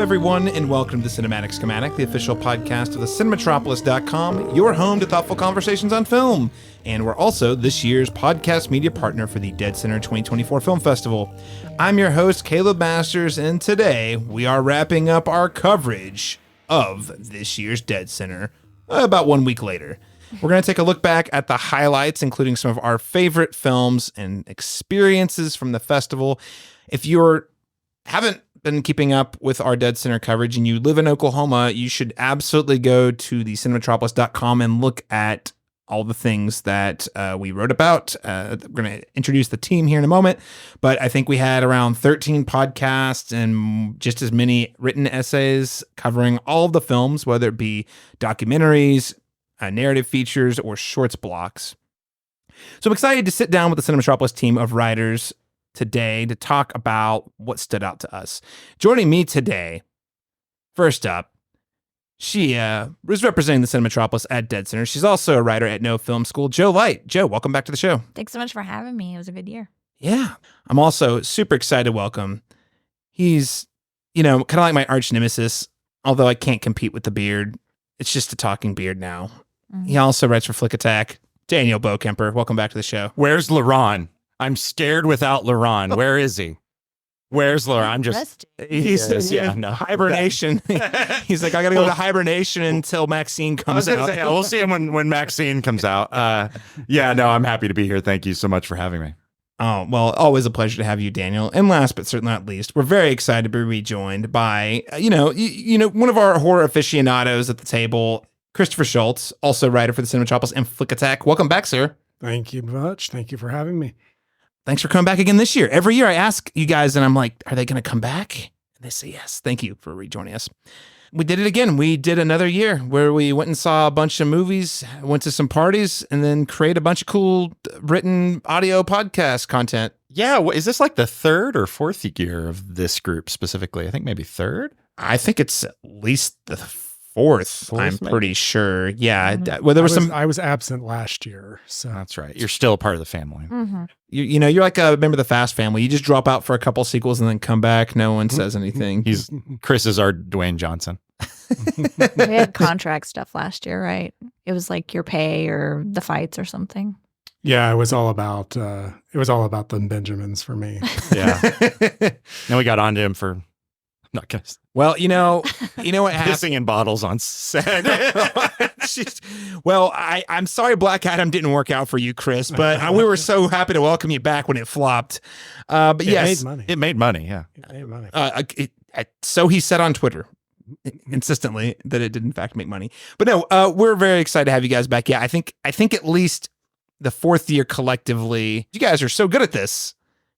everyone, and welcome to Cinematic Schematic, the official podcast of the Cinematropolis.com, your home to thoughtful conversations on film. And we're also this year's podcast media partner for the deadCenter 2024 Film Festival. I'm your host, Caleb Masters, and today we are wrapping up our coverage of this year's deadCenter about 1 week later. We're going to take a look back at the highlights, including some of our favorite films and experiences from the festival. If you haven't been keeping up with our deadCenter coverage and you live in Oklahoma, you should absolutely go to the cinematropolis.com and look at all the things that we wrote about. We're going to introduce the team here in a moment, but I think we had around 13 podcasts and just as many written essays covering all of the films, whether it be documentaries, narrative features, or shorts blocks. So I'm excited to sit down with the Cinematropolis team of writers today to talk about what stood out to us. Joining me today, first up, she was representing the Cinematropolis at deadCenter. She's also a writer at No Film School, Jo Light. Jo, welcome back to the show. Thanks so much for having me. It was a good year. Yeah. I'm also super excited to welcome. He's, kind of like my arch nemesis, although I can't compete with the beard. It's just a talking beard now. Mm-hmm. He also writes for Flick Attack. Daniel Bokemper, welcome back to the show. Where's LaRon? I'm scared without LaRon. Where is he? Where's LaRon? He's hibernation. He's like, I got to go to hibernation until Maxine comes out. We'll see him when Maxine comes out. I'm happy to be here. Thank you so much for having me. Oh, well, always a pleasure to have you, Daniel. And last but certainly not least, we're very excited to be rejoined by, one of our horror aficionados at the table, Christopher Shultz, also writer for the Cinematropolis and Flick Attack. Welcome back, sir. Thank you much. Thank you for having me. Thanks for coming back again this year. Every year I ask you guys and I'm like, are they going to come back? And they say yes. Thank you for rejoining us. We did it again. We did another year where we went and saw a bunch of movies, went to some parties, and then create a bunch of cool written audio podcast content. Yeah. Is this like the third or fourth year of this group specifically? I think maybe third. I think it's at least the fourth, I'm maybe? Pretty sure. Yeah. Mm-hmm. Well, I was absent last year, so that's right. You're still a part of the family. Mm-hmm. You're like a member of the Fast family. You just drop out for a couple sequels and then come back. No one says anything. Chris is our Dwayne Johnson. We had contract stuff last year, right? It was like your pay or the fights or something. Yeah, it was all about them Benjamins for me. Yeah. Then we got onto him for. I'm not gonna. Well, you know what happened? Pissing in bottles on set. Well, I'm sorry Black Adam didn't work out for you, Chris, but we were so happy to welcome you back when it flopped. But yes, it made money. Yeah, it made money. So he said on Twitter insistently that it did in fact make money. But no, we're very excited to have you guys back. Yeah, I think at least the fourth year collectively, you guys are so good at this.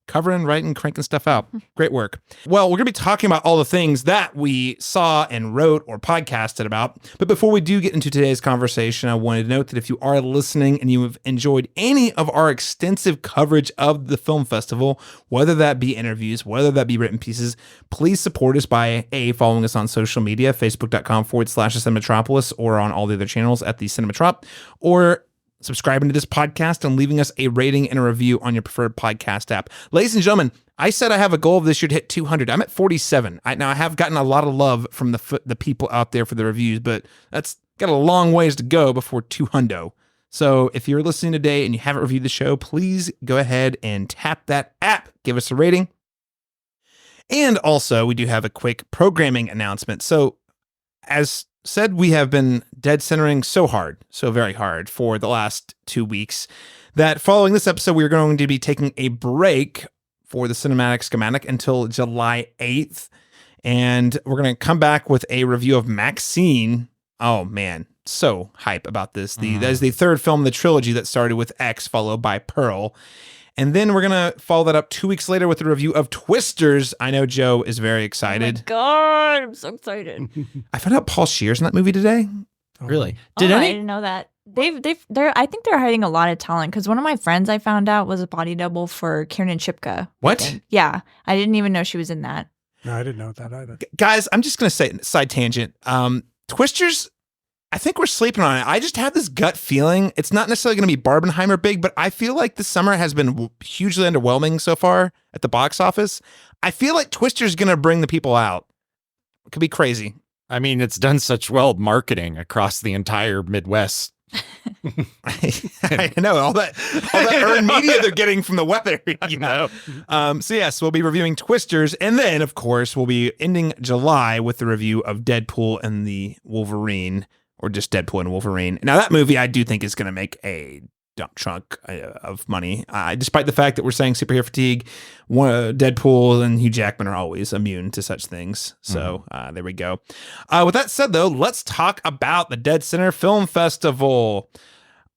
Covering, writing, cranking stuff out. Great work. Well, we're going to be talking about all the things that we saw and wrote or podcasted about. But before we do get into today's conversation, I wanted to note that if you are listening and you have enjoyed any of our extensive coverage of the film festival, whether that be interviews, whether that be written pieces, please support us by following us on social media, facebook.com/Cinematropolis, or on all the other channels at the Cinematrop, or subscribing to this podcast and leaving us a rating and a review on your preferred podcast app. Ladies and gentlemen, I said I have a goal of this year to hit 200. I'm at 47. Now, I have gotten a lot of love from the people out there for the reviews, but that's got a long ways to go before 200. So if you're listening today and you haven't reviewed the show, please go ahead and tap that app. Give us a rating. And also, we do have a quick programming announcement. So as said, we have been deadcentering so very hard for the last 2 weeks that following this episode, we are going to be taking a break for the Cinematic Schematic until July 8th. And we're going to come back with a review of Maxine. Oh man, so hype about this. That is the third film in the trilogy that started with X, followed by Pearl. And then we're going to follow that up 2 weeks later with a review of Twisters. I know Jo is very excited. Oh my God, I'm so excited. I found out Paul Scheer's in that movie today. Really? I didn't know that. I think they're hiding a lot of talent because one of my friends I found out was a body double for Kiernan Shipka. What? Yeah. I didn't even know she was in that. No, I didn't know that either. Guys, I'm just going to say, side tangent. Twisters, I think we're sleeping on it. I just have this gut feeling. It's not necessarily going to be Barbenheimer big, but I feel like this summer has been hugely underwhelming so far at the box office. I feel like Twister's going to bring the people out. could be crazy. I mean, it's done such well marketing across the entire Midwest. I know all that earned media they're getting from the weather. You know. So yes, we'll be reviewing Twisters, and then of course we'll be ending July with the review of Deadpool and the Wolverine, or just Deadpool and Wolverine. Now that movie I do think is going to make a chunk of money, despite the fact that we're saying superhero fatigue. Deadpool and Hugh Jackman are always immune to such things. So there we go. With that said, though, let's talk about the deadCenter Film Festival.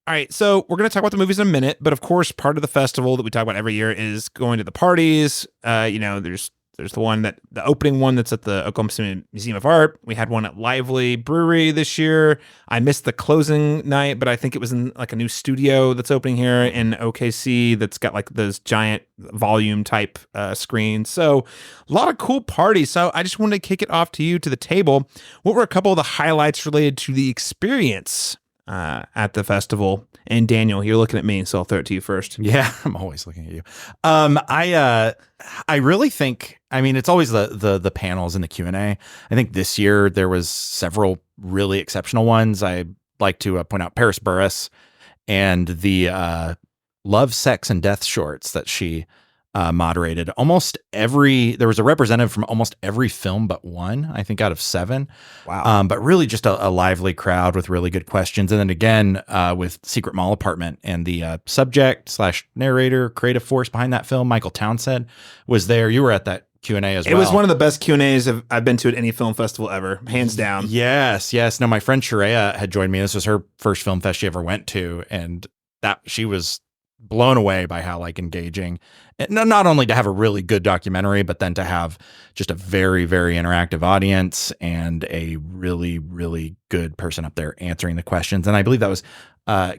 All right, so we're going to talk about the movies in a minute, but of course, part of the festival that we talk about every year is going to the parties. There's the opening one that's at the Oklahoma City Museum of Art. We had one at Lively Brewery this year. I missed the closing night, but I think it was in like a new studio that's opening here in OKC that's got like those giant volume type screens. So a lot of cool parties. So I just wanted to kick it off to the table. What were a couple of the highlights related to the experience at the festival? And Daniel, you're looking at me, so I'll throw it to you first. Yeah, I'm always looking at you. I really think, I mean, it's always the panels and the Q&A. I think this year there was several really exceptional ones. I like to point out Paris Burris and the Love, Sex, and Death shorts that she moderated. There was a representative from almost every film but one, I think, out of 7. Wow. But really just a lively crowd with really good questions. And then again, with Secret Mall Apartment, and the subject/narrator, creative force behind that film, Michael Townsend, was there. You were at that Q&A as well. It was one of the best Q&As I've been to at any film festival ever, hands down. Yes. No, my friend Sharia had joined me. This was her first film fest she ever went to. And that she was blown away by how engaging, and not only to have a really good documentary, but then to have just a very, very interactive audience and a really, really good person up there answering the questions. And I believe that was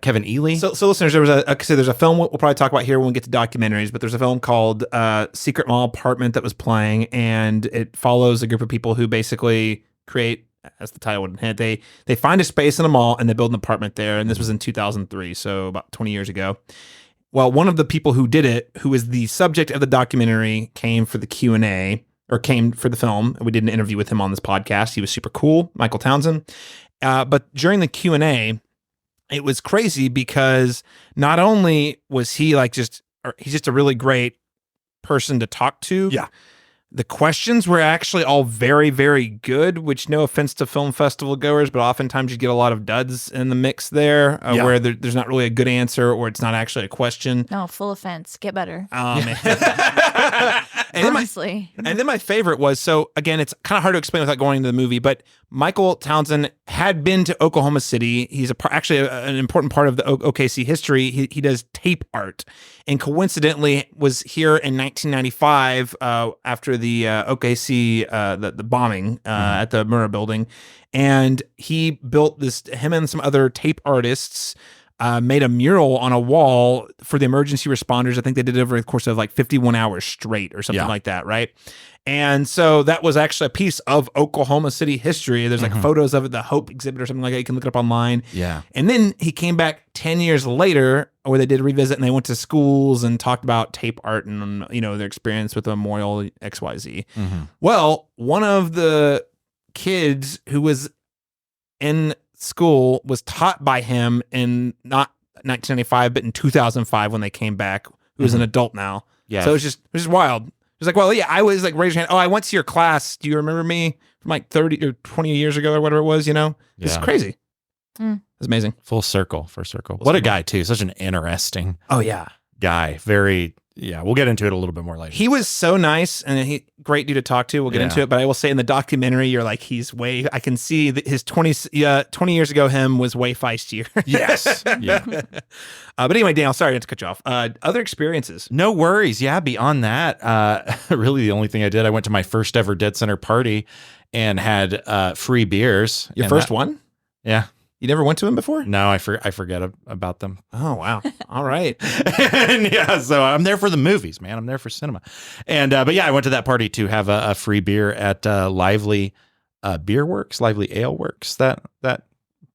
Kevin Ely. So listeners, there's a film we'll probably talk about here when we get to documentaries, but there's a film called Secret Mall Apartment that was playing, and it follows a group of people who basically create, as the title would hint, they find a space in a mall and they build an apartment there. And this was in 2003, so about 20 years ago. Well, one of the people who did it, who is the subject of the documentary, came for the Q&A, or came for the film. We did an interview with him on this podcast. He was super cool, Michael Townsend. But during the Q&A, it was crazy because not only was he he's just a really great person to talk to. Yeah. The questions were actually all very, very good, which, no offense to film festival goers, but oftentimes you get a lot of duds in the mix there, where there's not really a good answer, or it's not actually a question. No, full offense. Get better. Honestly. And then my favorite was, so again, it's kind of hard to explain without going into the movie, but Michael Townsend had been to Oklahoma City. He's actually an important part of the OKC history. He does tape art, and coincidentally was here in 1995 after the OKC the bombing at the Murrah building, and he built this. Him and some other tape artists made a mural on a wall for the emergency responders. I think they did it over the course of 51 hours straight or something like that, right? And so that was actually a piece of Oklahoma City history. There's photos of it, the Hope exhibit or something like that. You can look it up online. Yeah. And then he came back 10 years later, where they did a revisit, and they went to schools and talked about tape art and, their experience with the Memorial XYZ. Well, one of the kids who was in school was taught by him in not 1995, but in 2005 when they came back, who was an adult now. Yeah. So it was just wild. It was well, yeah, I was raise your hand. Oh, I went to your class. Do you remember me from 30 or 20 years ago or whatever it was, It's crazy. It's amazing. Full circle. What a guy too. Such an interesting guy. Very, we'll get into it a little bit more later. He was so nice and great dude to talk to. We'll get into it, but I will say in the documentary, you're I can see that his 20 years ago him was way feistier. Yes. Yeah. But anyway, Daniel, sorry to cut you off. Other experiences? No worries. Yeah. Beyond that, really the only thing I did, I went to my first ever deadCenter party and had free beers. Your first one? Yeah. You never went to them before? No, I forget about them. Oh, wow. All right. And so I'm there for the movies, man. I'm there for cinema. And, but yeah, I went to that party to have a free beer at Lively Beer Works, Lively Ale Works, that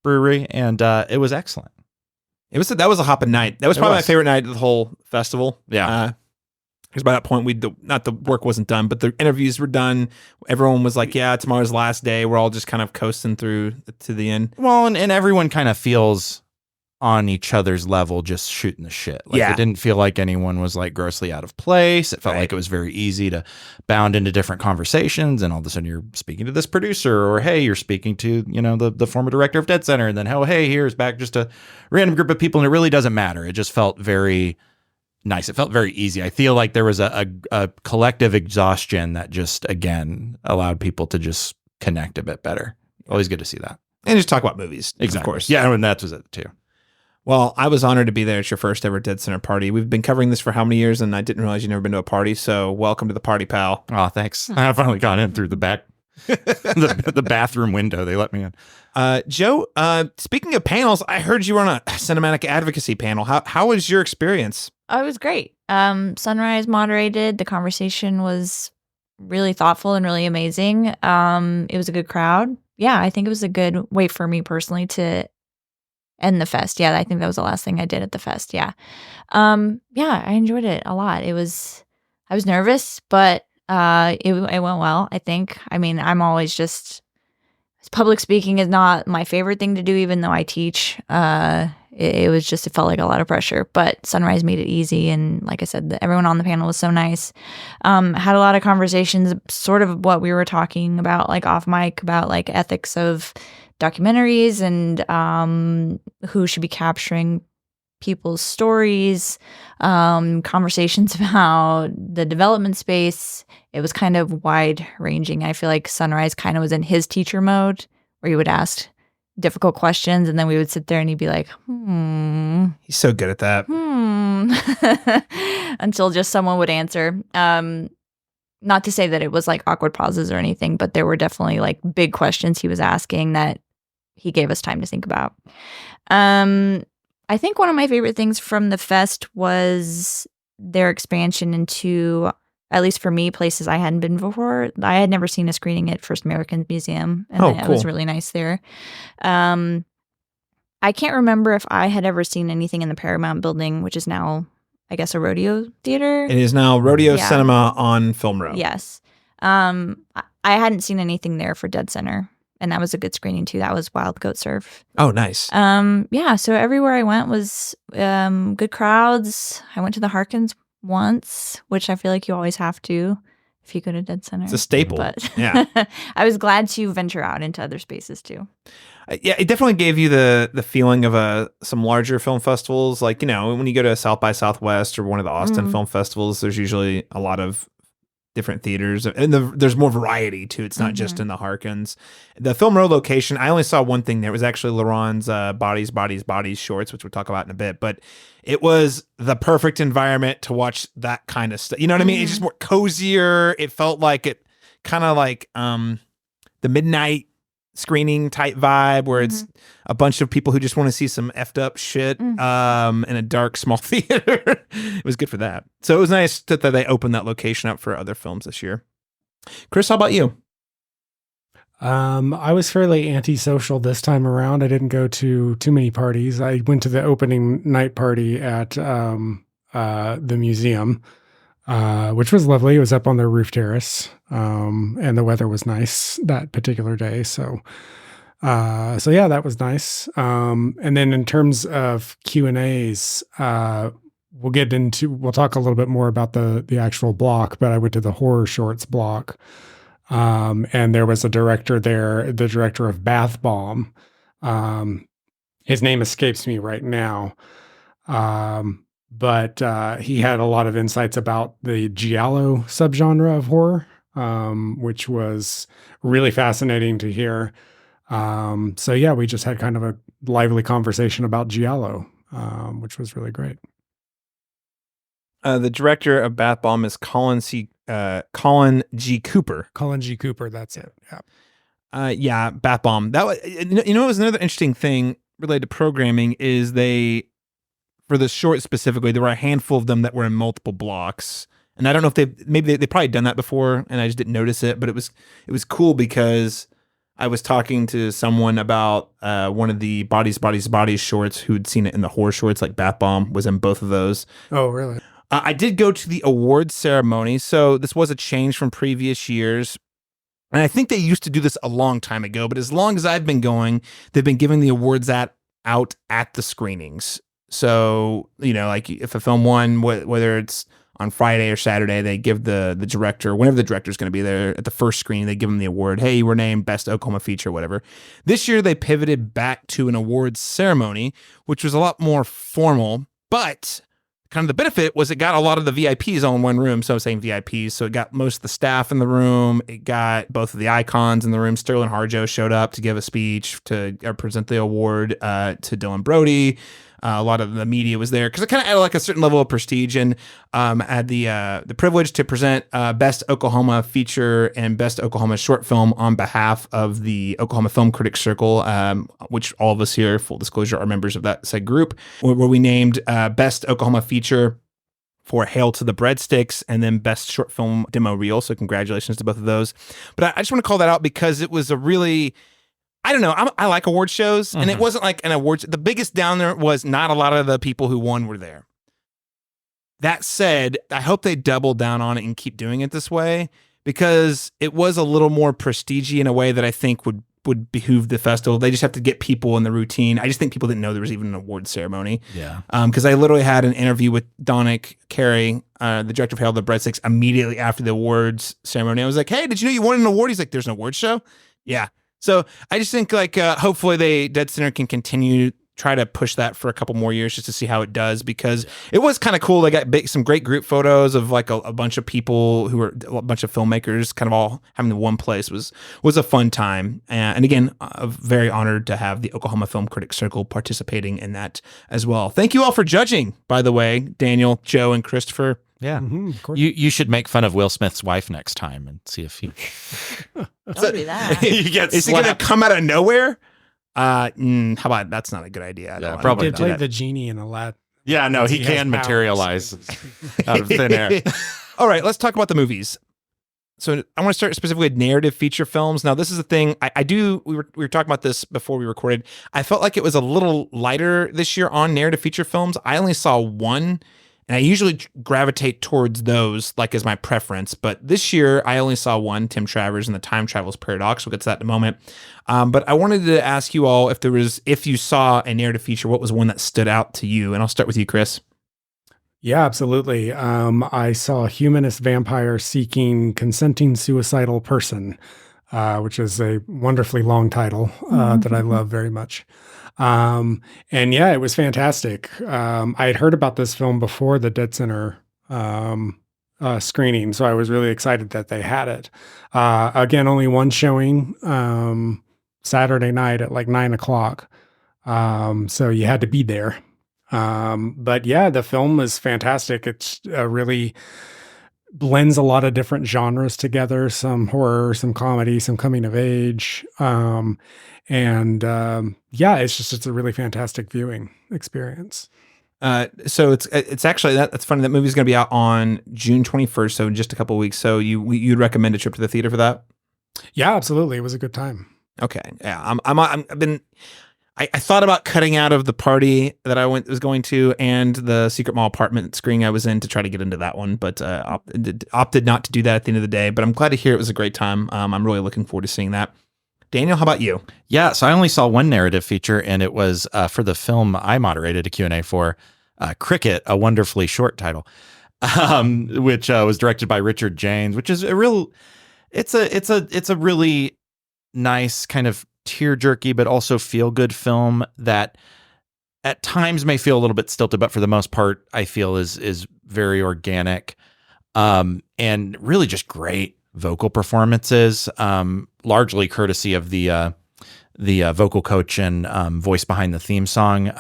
brewery. And it was excellent. That was a hopping night. That was probably my favorite night of the whole festival. Yeah. Because by that point, not the work wasn't done, but the interviews were done. Everyone was like, yeah, tomorrow's the last day. We're all just kind of coasting through to the end. Well, and everyone kind of feels on each other's level, just shooting the shit. Like, Yeah. it didn't feel like anyone was like grossly out of place. It felt Right. like it was very easy to bound into different conversations, and all of a sudden you're speaking to this producer, or hey, you're speaking to, you know, the former director of deadCenter, and then oh, hey, here's back just a random group of people, and it really doesn't matter. It just felt very nice. It felt very easy. I feel like there was a collective exhaustion that just, again, allowed people to just connect a bit better. Always good to see that. And just talk about movies, Exactly. of course. Yeah, and that was it too. Well, I was honored to be there at your first ever deadCenter party. We've been covering this for how many years, and I didn't realize you'd never been to a party, so welcome to the party, pal. Oh, thanks. I finally got in through the back, the bathroom window. They let me in. Joe, speaking of panels, I heard you were on a cinematic advocacy panel. How was your experience? Oh, it was great. Sunrise moderated. The conversation was really thoughtful and really amazing. It was a good crowd. Yeah, I think it was a good way for me personally to end the fest. Yeah, I think that was the last thing I did at the fest. Yeah. Yeah, I enjoyed it a lot. I was nervous, but it went well, I think. I mean, I'm always just, public speaking is not my favorite thing to do, even though I teach. It felt like a lot of pressure, but Sunrise made it easy. And like I said, everyone on the panel was so nice. Had a lot of conversations, sort of what we were talking about, like off mic, about like ethics of documentaries and who should be capturing people's stories, conversations about the development space. It was kind of wide ranging. I feel like Sunrise kind of was in his teacher mode, where he would ask difficult questions, and then we would sit there and he'd be like, He's so good at that. until just someone would answer. Not to say that it was like awkward pauses or anything, but there were definitely like big questions he was asking that he gave us time to think about. I think one of my favorite things from the fest was their expansion into, at least for me, places I hadn't been before. I had never seen a screening at First American Museum, and it was really nice there. I can't remember if I had ever seen anything in the Paramount building, which is now, I guess, a rodeo theater. It is now Rodeo Cinema on Film Row. Yes. I hadn't seen anything there for deadCenter, and that was a good screening too. That was Wild Goat Surf. Oh, nice. Yeah, so everywhere I went was good crowds. I went to the Harkins once, which I feel like you always have to if you go to deadCenter. It's a staple. But Yeah. I was glad to venture out into other spaces too. Yeah, it definitely gave you the feeling of some larger film festivals. Like, you know, when you go to South by Southwest or one of the Austin film festivals, there's usually a lot of different theaters, and there's more variety too. It's not just in the Harkins. The Film Row location, I only saw one thing there. It was actually Laron's Bodies shorts, which we'll talk about in a bit, but it was the perfect environment to watch that kind of stuff. You know what I mean? It's just more cozier. It felt like it kind of like the midnight screening type vibe, where it's a bunch of people who just want to see some effed up shit in a dark small theater. It was good for that. So it was nice that they opened that location up for other films this year. Chris, how about you? I was fairly antisocial this time around. I didn't go to too many parties. I went to the opening night party at the museum, which was lovely. It was up on their roof terrace, and the weather was nice that particular day. So yeah, that was nice. And then in terms of Q&As, we'll talk a little bit more about the actual block, but I went to the horror shorts block. And there was a director there, the director of Bath Bomb. His name escapes me right now. But he had a lot of insights about the giallo subgenre of horror, which was really fascinating to hear. So yeah, we just had kind of a lively conversation about giallo, which was really great. The director of Bath Bomb is Colin G. Cooper. Colin G. Cooper, that's it. Yeah. Yeah, Bath Bomb. That was, you know, it was another interesting thing related to programming is for the short specifically, there were a handful of them that were in multiple blocks. And I don't know if they probably done that before and I just didn't notice it, but it was cool because I was talking to someone about one of the Bodies shorts who'd seen it in the horror shorts, like Bath Bomb was in both of those. Oh, really? I did go to the awards ceremony, so this was a change from previous years. And I think they used to do this a long time ago, but as long as I've been going, they've been giving the awards out at the screenings. So, like if a film won, whether it's on Friday or Saturday, they give the director, whenever the director's going to be there at the first screening, they give them the award. Hey, you were named Best Oklahoma Feature, whatever. This year, they pivoted back to an awards ceremony, which was a lot more formal, but kind of the benefit was it got a lot of the VIPs all in one room. So I'm saying VIPs. So it got most of the staff in the room. It got both of the icons in the room. Sterling Harjo showed up to give a speech to present the award to Dylan Brody. A lot of the media was there because it kind of added like a certain level of prestige, and had the privilege to present Best Oklahoma Feature and Best Oklahoma Short Film on behalf of the Oklahoma Film Critics Circle, which all of us here, full disclosure, are members of that said group, where we named Best Oklahoma Feature for Hail to the Breadsticks, and then Best Short Film Demo Reel. So congratulations to both of those. But I just want to call that out because it was a really... I don't know. I like award shows, and it wasn't like an award. The biggest downer was not a lot of the people who won were there. That said, I hope they double down on it and keep doing it this way, because it was a little more prestige-y in a way that I think would behoove the festival. They just have to get people in the routine. I just think people didn't know there was even an award ceremony. Yeah. Because I literally had an interview with Donick Carey, the director of Hail to the Breadsticks, immediately after the awards ceremony. I was like, hey, did you know you won an award? He's like, there's an award show? Yeah. So I just think hopefully deadCenter can continue try to push that for a couple more years just to see how it does, because it was kind of cool. They got some great group photos of like a bunch of people who were a bunch of filmmakers kind of all having the one place. Was a fun time. And again, very honored to have the Oklahoma Film Critics Circle participating in that as well. Thank you all for judging, by the way, Daniel, Joe, and Christopher. Yeah. Of course. You should make fun of Will Smith's wife next time and see if he Don't do that. he gets Is he going to come out of nowhere? How about that's not a good idea. Yeah, I probably He don't did wanna play do that. the genie in Aladdin. Yeah, no, he He has can powers. materialize out of thin air. All right, let's talk about the movies. So I want to start specifically with narrative feature films. Now, this is the thing we were talking about this before we recorded. I felt like it was a little lighter this year on narrative feature films. I only saw one, and I usually gravitate towards those like as my preference. But this year, I only saw one, Tim Travers and the Time Traveler's Paradox. We'll get to that in a moment. But I wanted to ask you all if you saw a narrative feature, what was one that stood out to you? And I'll start with you, Chris. Yeah, absolutely. I saw Humanist Vampire Seeking Consenting Suicidal Person, which is a wonderfully long title that I love very much. And yeah, it was fantastic. I had heard about this film before the deadCenter screening, so I was really excited that they had it. Again, only one showing Saturday night at like 9:00. So you had to be there. But yeah, the film is fantastic. It's really blends a lot of different genres together, some horror, some comedy, some coming of age. Yeah, it's a really fantastic viewing experience. So it's actually that's funny. That movie's going to be out on June 21st, so in just a couple of weeks. So you'd recommend a trip to the theater for that? Yeah, absolutely. It was a good time. Okay. Yeah. I thought about cutting out of the party that I was going to and the Secret Mall apartment screening I was in to try to get into that one, but opted not to do that at the end of the day. But I'm glad to hear it was a great time. I'm really looking forward to seeing that. Daniel, how about you? Yeah, so I only saw one narrative feature, and it was for the film I moderated a Q&A for, Cricket, a wonderfully short title, which was directed by Richard James, which is it's a really nice kind of tear-jerky but also feel-good film that at times may feel a little bit stilted, but for the most part I feel is very organic, and really just great vocal performances, largely courtesy of the vocal coach and voice behind the theme song,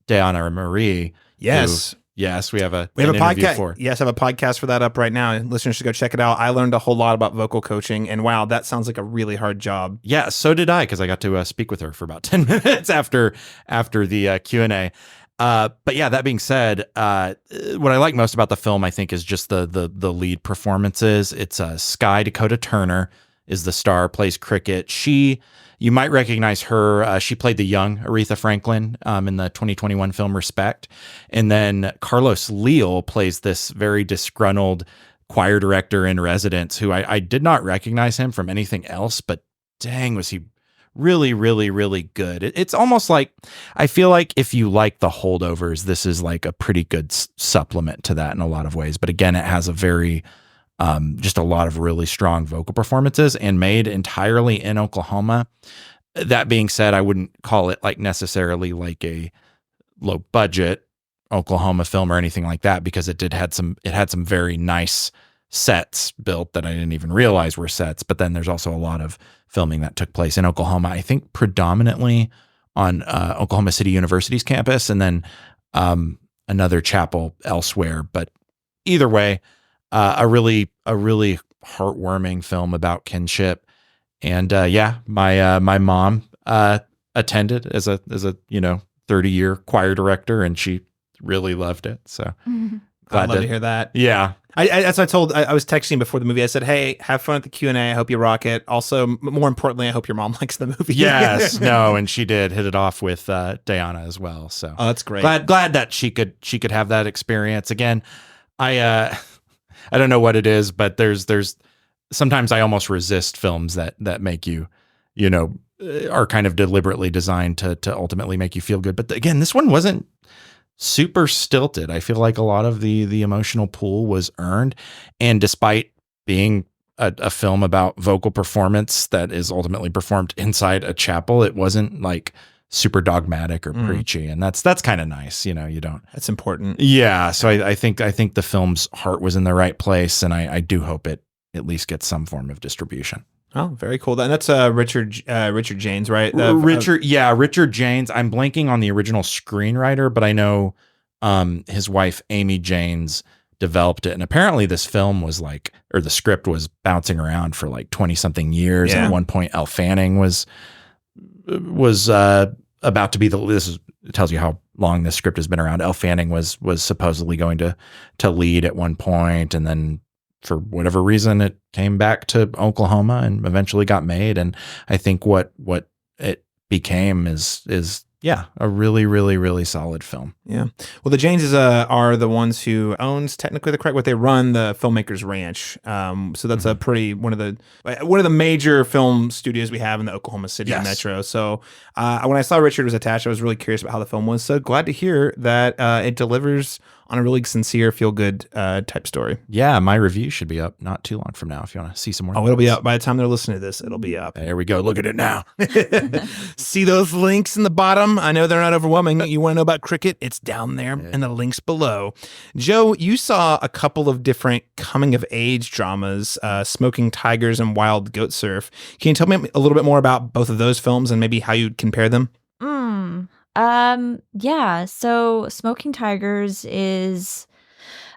Diana Marie. Yes. Yes, we have an podcast. interview for. Yes, I have a podcast for that up right now. Listeners should go check it out. I learned a whole lot about vocal coaching, and wow, that sounds like a really hard job. Yeah, so did I, because I got to speak with her for about 10 minutes after the Q&A. But yeah, that being said, what I like most about the film, I think, is just the lead performances. It's Sky Dakota Turner is the star, plays Cricket. She You might recognize her. She played the young Aretha Franklin in the 2021 film Respect. And then Carlos Leal plays this very disgruntled choir director in residence who I did not recognize him from anything else, but dang, was he really, really, really good. It's almost like, I feel like if you like The Holdovers, this is like a pretty good supplement to that in a lot of ways. But again, it has a very, just a lot of really strong vocal performances and made entirely in Oklahoma. That being said, I wouldn't call it like necessarily like a low budget Oklahoma film or anything like that, because it had some very nice sets built that I didn't even realize were sets. But then there's also a lot of filming that took place in Oklahoma, I think predominantly on Oklahoma City University's campus, and then another chapel elsewhere. But either way, a really heartwarming film about kinship. And my mom attended as a 30-year choir director, and she really loved it. So I'd love to hear that. Yeah. As I told, I was texting before the movie. I said, "Hey, have fun at the Q&A. I hope you rock it. Also, more importantly, I hope your mom likes the movie." Yes, no, and she did hit it off with Diana as well. So that's great. Glad that she could have that experience again. I don't know what it is, but there's sometimes I almost resist films that make you, are kind of deliberately designed to ultimately make you feel good. But again, this one wasn't super stilted. I feel like a lot of the emotional pool was earned. And despite being a film about vocal performance that is ultimately performed inside a chapel, it wasn't like super dogmatic or preachy. And that's kind of nice. You don't. That's important. Yeah. So I think the film's heart was in the right place. And I do hope it at least gets some form of distribution. Oh, very cool. And that's Richard Janes, right? Richard Janes. I'm blanking on the original screenwriter, but I know his wife, Amy Janes, developed it. And apparently this film was the script was bouncing around for like 20 something years. Yeah. And at one point, Elle Fanning was about to be it tells you how long this script has been around. Elle Fanning was supposedly going to lead at one point, and then for whatever reason, it came back to Oklahoma and eventually got made. And I think what it became is a really, really, really solid film. Yeah. Well, the Janeses are the ones who owns technically they run the Filmmakers Ranch. So that's a pretty one of the major film studios we have in the Oklahoma City metro. So when I saw Richard was attached, I was really curious about how the film was. So glad to hear that it delivers on a really sincere, feel-good type story. Yeah, my review should be up not too long from now if you want to see some more. Oh, it'll be up. By the time they're listening to this, it'll be up. There we go. Look at it now. See those links in the bottom? I know they're not overwhelming. You want to know about cricket? It's down there in the links below. Joe, you saw a couple of different coming-of-age dramas, Smoking Tigers and Wild Goat Surf. Can you tell me a little bit more about both of those films and maybe how you'd compare them? Yeah, so Smoking Tigers is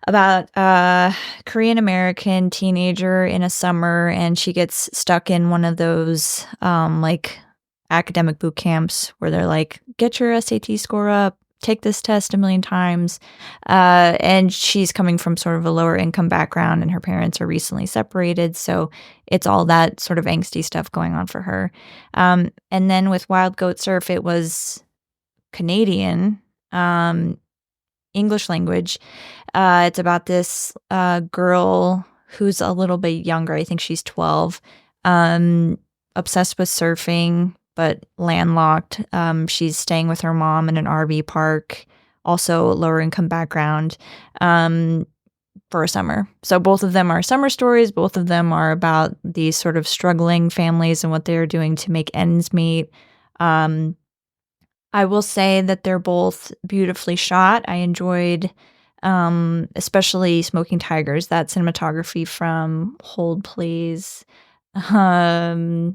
about a Korean American teenager in a summer, and she gets stuck in one of those academic boot camps where they're like, get your SAT score up, take this test 1,000,000 times. And she's coming from sort of a lower income background, and her parents are recently separated. So it's all that sort of angsty stuff going on for her. And then with Wild Goat Surf, it was Canadian, English language. It's about this girl who's a little bit younger. I think she's 12, obsessed with surfing, but landlocked. She's staying with her mom in an RV park, also lower income background, for a summer. So both of them are summer stories. Both of them are about these sort of struggling families and what they're doing to make ends meet. I will say that they're both beautifully shot. I enjoyed, especially Smoking Tigers, that cinematography from Hold Please, Haejin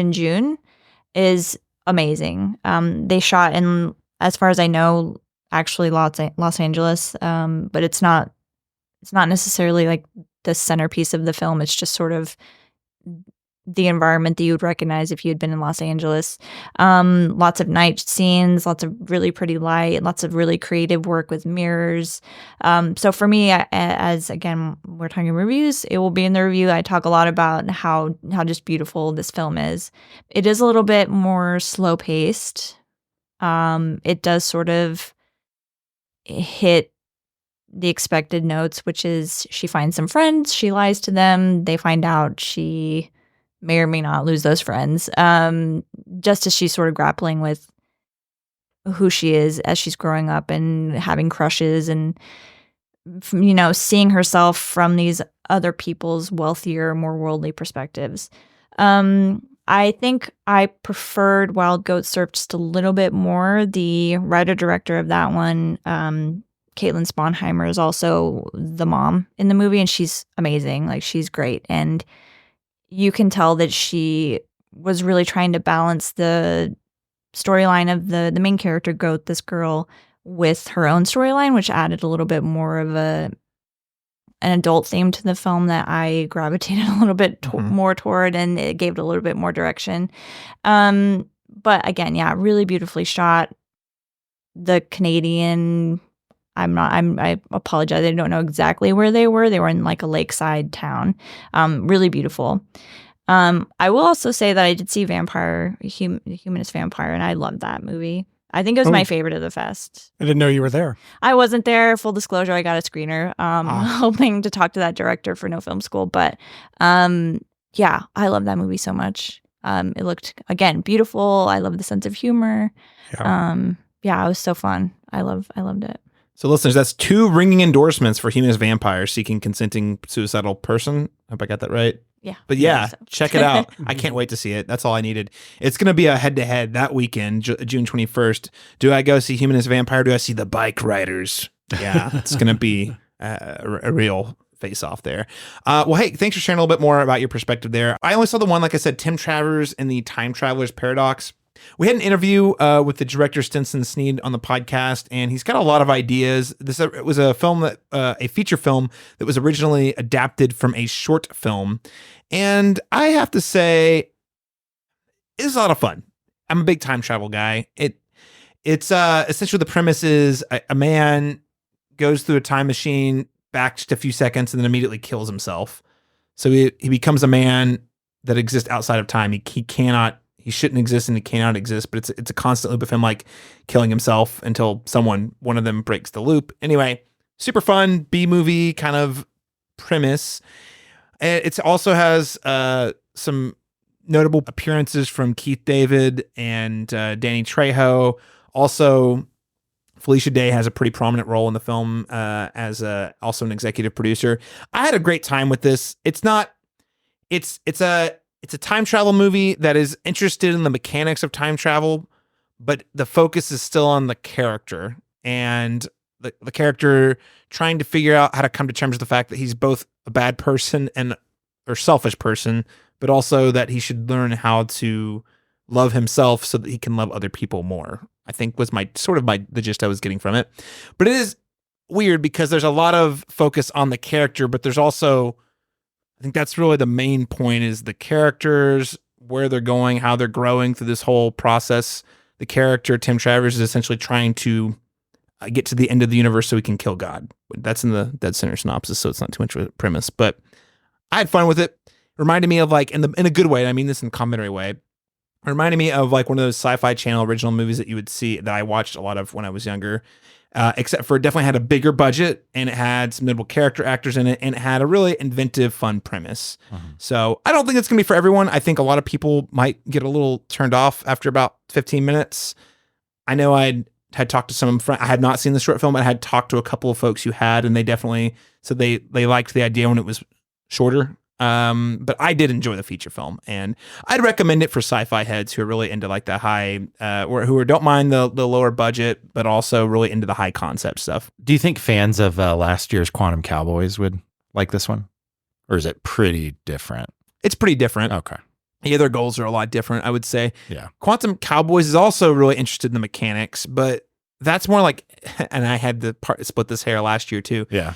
Jun is amazing. They shot in, as far as I know, actually Los Angeles, but it's not necessarily like the centerpiece of the film. It's just sort of the environment that you would recognize if you had been in Los Angeles. Lots of night scenes, lots of really pretty light, lots of really creative work with mirrors. So for me, as again, we're talking reviews, it will be in the review. I talk a lot about how just beautiful this film is. It is a little bit more slow paced. It does sort of hit the expected notes, which is she finds some friends, she lies to them, they find out she may or may not lose those friends, just as she's sort of grappling with who she is as she's growing up and having crushes and, you know, seeing herself from these other people's wealthier, more worldly perspectives. I think I preferred Wild Goat Surf just a little bit more. The writer-director of that one, Caitlin Sponheimer, is also the mom in the movie, and she's amazing. Like, she's great. And you can tell that she was really trying to balance the storyline of the main character, Goat, this girl, with her own storyline, which added a little bit more of an adult theme to the film that I gravitated a little bit more toward, and it gave it a little bit more direction. But again, yeah, really beautifully shot. The Canadian... I apologize. I don't know exactly where they were. They were in like a lakeside town. Really beautiful. I will also say that I did see Humanist Vampire, and I loved that movie. I think it was my favorite of the fest. I didn't know you were there. I wasn't there. Full disclosure, I got a screener, hoping to talk to that director for No Film School. But yeah, I love that movie so much. It looked, again, beautiful. I love the sense of humor. Yeah, it was so fun. I loved it. So listeners, that's 2 ringing endorsements for Humanist Vampire, seeking consenting suicidal person. Hope I got that right. Yeah. But yeah, so. check it out. I can't wait to see it. That's all I needed. It's going to be a head-to-head that weekend, June 21st. Do I go see Humanist Vampire? Do I see the Bike Riders? Yeah, it's going to be a real face-off there. Well, hey, thanks for sharing a little bit more about your perspective there. I only saw the one, like I said, Tim Travers and the Time Traveler's Paradox. We had an interview with the director Stinson Sneed on the podcast, and he's got a lot of ideas. It was a film that a feature film that was originally adapted from a short film, and I have to say, it's a lot of fun. I'm a big time travel guy. It's essentially the premise is a man goes through a time machine back just a few seconds and then immediately kills himself. So he becomes a man that exists outside of time. He shouldn't exist and he cannot exist, but it's a constant loop of him like killing himself until one of them breaks the loop. Anyway, super fun B-movie kind of premise. It also has some notable appearances from Keith David and Danny Trejo. Also, Felicia Day has a pretty prominent role in the film as also an executive producer. I had a great time with this. It's a time travel movie that is interested in the mechanics of time travel, but the focus is still on the character and the character trying to figure out how to come to terms with the fact that he's both a bad person or selfish person, but also that he should learn how to love himself so that he can love other people more, I think was the gist I was getting from it. But it is weird because there's a lot of focus on the character, but there's also, I think that's really the main point, is the characters, where they're going, how they're growing through this whole process. The character, Tim Travers, is essentially trying to get to the end of the universe so he can kill God. That's in the deadCenter synopsis, so it's not too much of a premise. But I had fun with it. It reminded me of in a good way, and I mean this in a complimentary way. It reminded me of like one of those Sci-Fi Channel original movies that you would see that I watched a lot of when I was younger. Except for it definitely had a bigger budget, and it had some notable character actors in it, and it had a really inventive, fun premise. So I don't think it's going to be for everyone. I think a lot of people might get a little turned off after about 15 minutes. I know I had talked to some friends. I had not seen the short film, but I had talked to a couple of folks who had, and they definitely said they liked the idea when it was shorter. But I did enjoy the feature film, and I'd recommend it for sci-fi heads who are really into like the high, or who don't mind the lower budget, but also really into the high concept stuff. Do you think fans of last year's Quantum Cowboys would like this one? Or is it pretty different? It's pretty different. Okay. Yeah, their goals are a lot different, I would say. Yeah. Quantum Cowboys is also really interested in the mechanics, but that's more like, and I had to split this hair last year too. Yeah.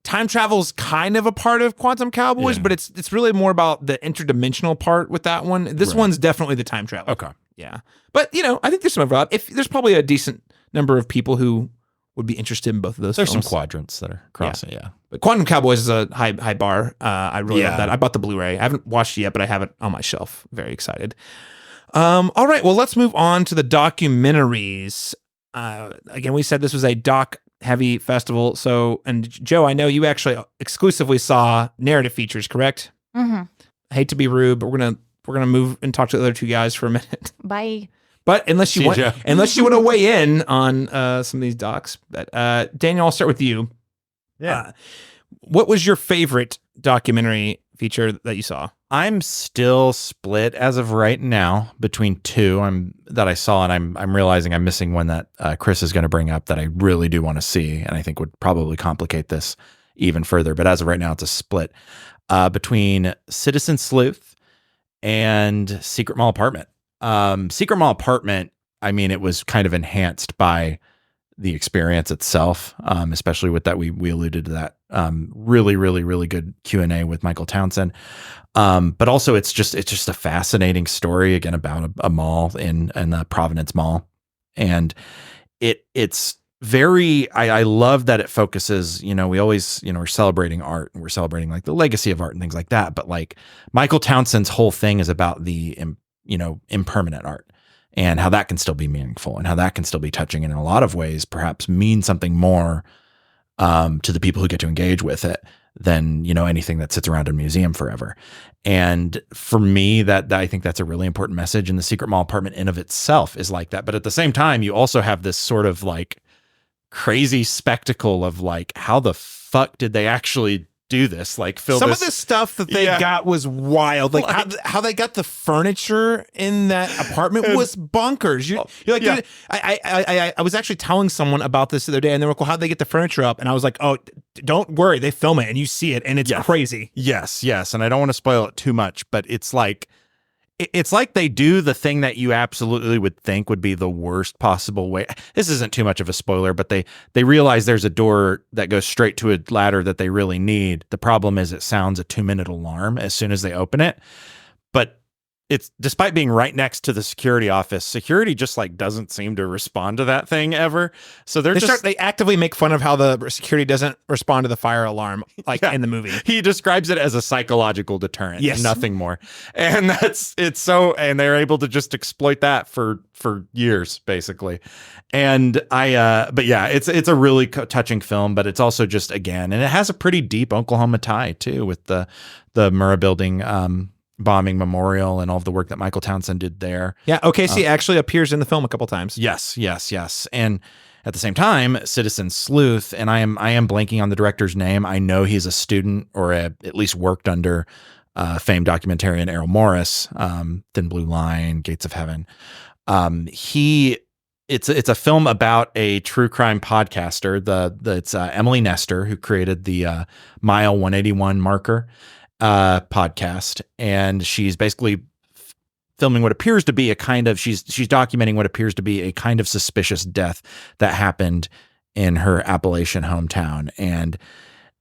time travel's kind of a part of Quantum Cowboys, but it's really more about the interdimensional part with that one. This one's definitely the time travel. Okay. Yeah. But, I think there's some overlap. There's probably a decent number of people who would be interested in both of those There's films. some quadrants that are crossing, yeah. But Quantum Cowboys is a high bar. I really love Yeah. that. I bought the Blu-ray. I haven't watched it yet, but I have it on my shelf. Very excited. All right, well, let's move on to the documentaries. Again, we said this was a doc-heavy festival. So, and Joe, I know you actually exclusively saw narrative features, correct? Mm-hmm. I hate to be rude, but we're gonna move and talk to the other two guys for a minute. Bye. But unless you See want ya. to weigh in on some of these docs, but Daniel, I'll start with you. Yeah. What was your favorite documentary feature that you saw? I'm still split as of right now between two that I saw, and I'm realizing I'm missing one that Chris is going to bring up that I really do want to see, and I think would probably complicate this even further. But as of right now, it's a split between Citizen Sleuth and Secret Mall Apartment. Secret Mall Apartment, I mean, it was kind of enhanced by the experience itself, especially with that we alluded to that really, really, really good Q&A with Michael Townsend. But also it's just a fascinating story again about a mall in the Providence Mall. And it's very, I love that it focuses, we always, we're celebrating art and we're celebrating like the legacy of art and things like that. But like Michael Townsend's whole thing is about the, impermanent art and how that can still be meaningful and how that can still be touching and in a lot of ways perhaps mean something more to the people who get to engage with it than, anything that sits around a museum forever. And for me, that I think that's a really important message. And the Secret Mall Apartment in of itself is like that. But at the same time, you also have this sort of like crazy spectacle of like, how the fuck did they actually do this? Like fill Some this, of the stuff that they got was wild. Like how they got the furniture in that apartment was bonkers. You're like, dude, I was actually telling someone about this the other day, and they were like, well, how'd they get the furniture up? And I was like, oh, don't worry, they film it and you see it, and it's crazy. Yes. And I don't want to spoil it too much, but it's like they do the thing that you absolutely would think would be the worst possible way. This isn't too much of a spoiler, but they realize there's a door that goes straight to a ladder that they really need. The problem is it sounds a 2-minute alarm as soon as they open it. But it's despite being right next to the security office, security just like doesn't seem to respond to that thing ever. So they actively make fun of how the security doesn't respond to the fire alarm in the movie. He describes it as a psychological deterrent, nothing more. And and they're able to just exploit that for years basically. And but yeah, it's a really touching film, but it's also just and it has a pretty deep Oklahoma tie too with the Murrah Building bombing memorial and all of the work that Michael Townsend did there. Yeah, OKC actually appears in the film a couple times. Yes. And at the same time, Citizen Sleuth, and I am blanking on the director's name. I know he's a student or at least worked under famed documentarian Errol Morris, Thin Blue Line, Gates of Heaven. It's a film about a true crime podcaster. It's Emily Nestor, who created the Mile 181 Marker podcast, and she's basically filming what appears to be she's documenting what appears to be a kind of suspicious death that happened in her Appalachian hometown. And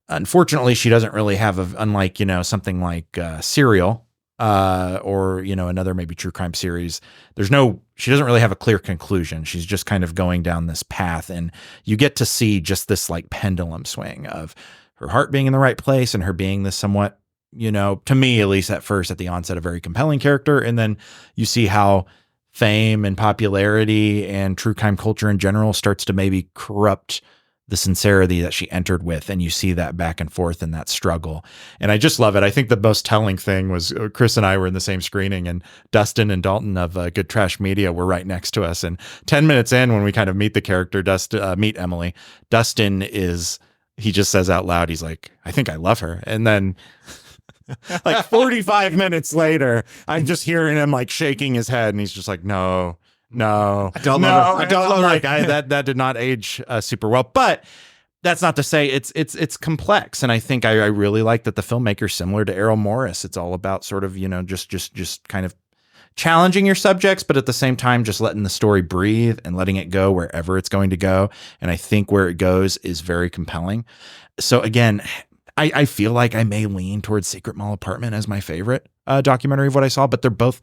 unfortunately, she doesn't really have unlike something like Serial or another maybe true crime series. She doesn't really have a clear conclusion. She's just kind of going down this path, and you get to see just this like pendulum swing of her heart being in the right place and her being this somewhat, to me, at least at first, at the onset, a very compelling character. And then you see how fame and popularity and true crime culture in general starts to maybe corrupt the sincerity that she entered with. And you see that back and forth and that struggle. And I just love it. I think the most telling thing was Chris and I were in the same screening, and Dustin and Dalton of Good Trash Media were right next to us. And 10 minutes in, when we kind of meet the character, meet Emily, Dustin he just says out loud, he's like, I think I love her. And then like 45 minutes later, I'm just hearing him like shaking his head, and he's just like, no, I don't love her. I don't love her. Like that did not age super well. But that's not to say it's complex. And I think I really like that the filmmaker's similar to Errol Morris. It's all about sort of, just kind of challenging your subjects, but at the same time, just letting the story breathe and letting it go wherever it's going to go. And I think where it goes is very compelling. So again, I feel like I may lean towards Secret Mall Apartment as my favorite documentary of what I saw, but they're both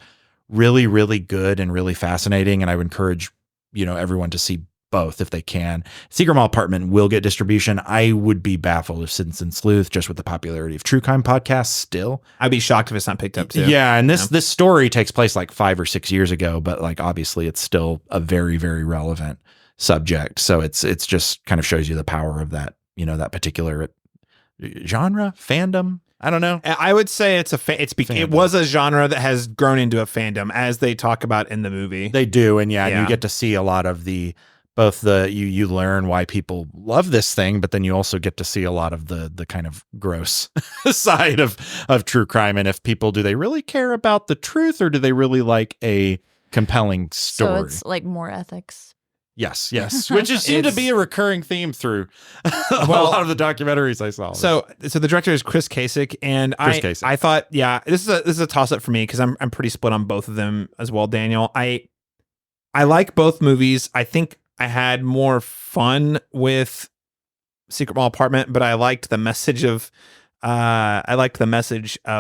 really, really good and really fascinating. And I would encourage, everyone to see both if they can. Secret Mall Apartment will get distribution. I would be baffled if Citizen Sleuth, just with the popularity of true crime podcasts still. I'd be shocked if it's not picked up too. Yeah, and this story takes place like 5 or 6 years ago, but like obviously it's still a very, very relevant subject. So it's just kind of shows you the power of that, that particular genre, fandom. I don't know. I would say it was a genre that has grown into a fandom, as they talk about in the movie. They do, and you get to see a lot of you learn why people love this thing, but then you also get to see a lot of the kind of gross side of true crime. And if people, do they really care about the truth, or do they really like a compelling story? So it's like more ethics. Yes, which seemed to be a recurring theme through a lot of the documentaries I saw. So the director is Chris Kasich, and I thought, this is a toss up for me because I'm pretty split on both of them as well, Daniel. I like both movies. I think I had more fun with Secret Mall Apartment, but I liked the message of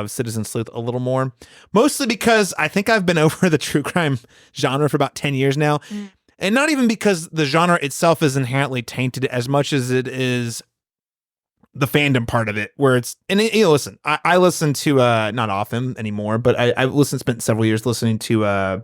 Citizen Sleuth a little more, mostly because I think I've been over the true crime genre for about 10 years now. And not even because the genre itself is inherently tainted as much as it is the fandom part of it, where it's, and listen, I listen to, not often anymore, but I spent several years listening to,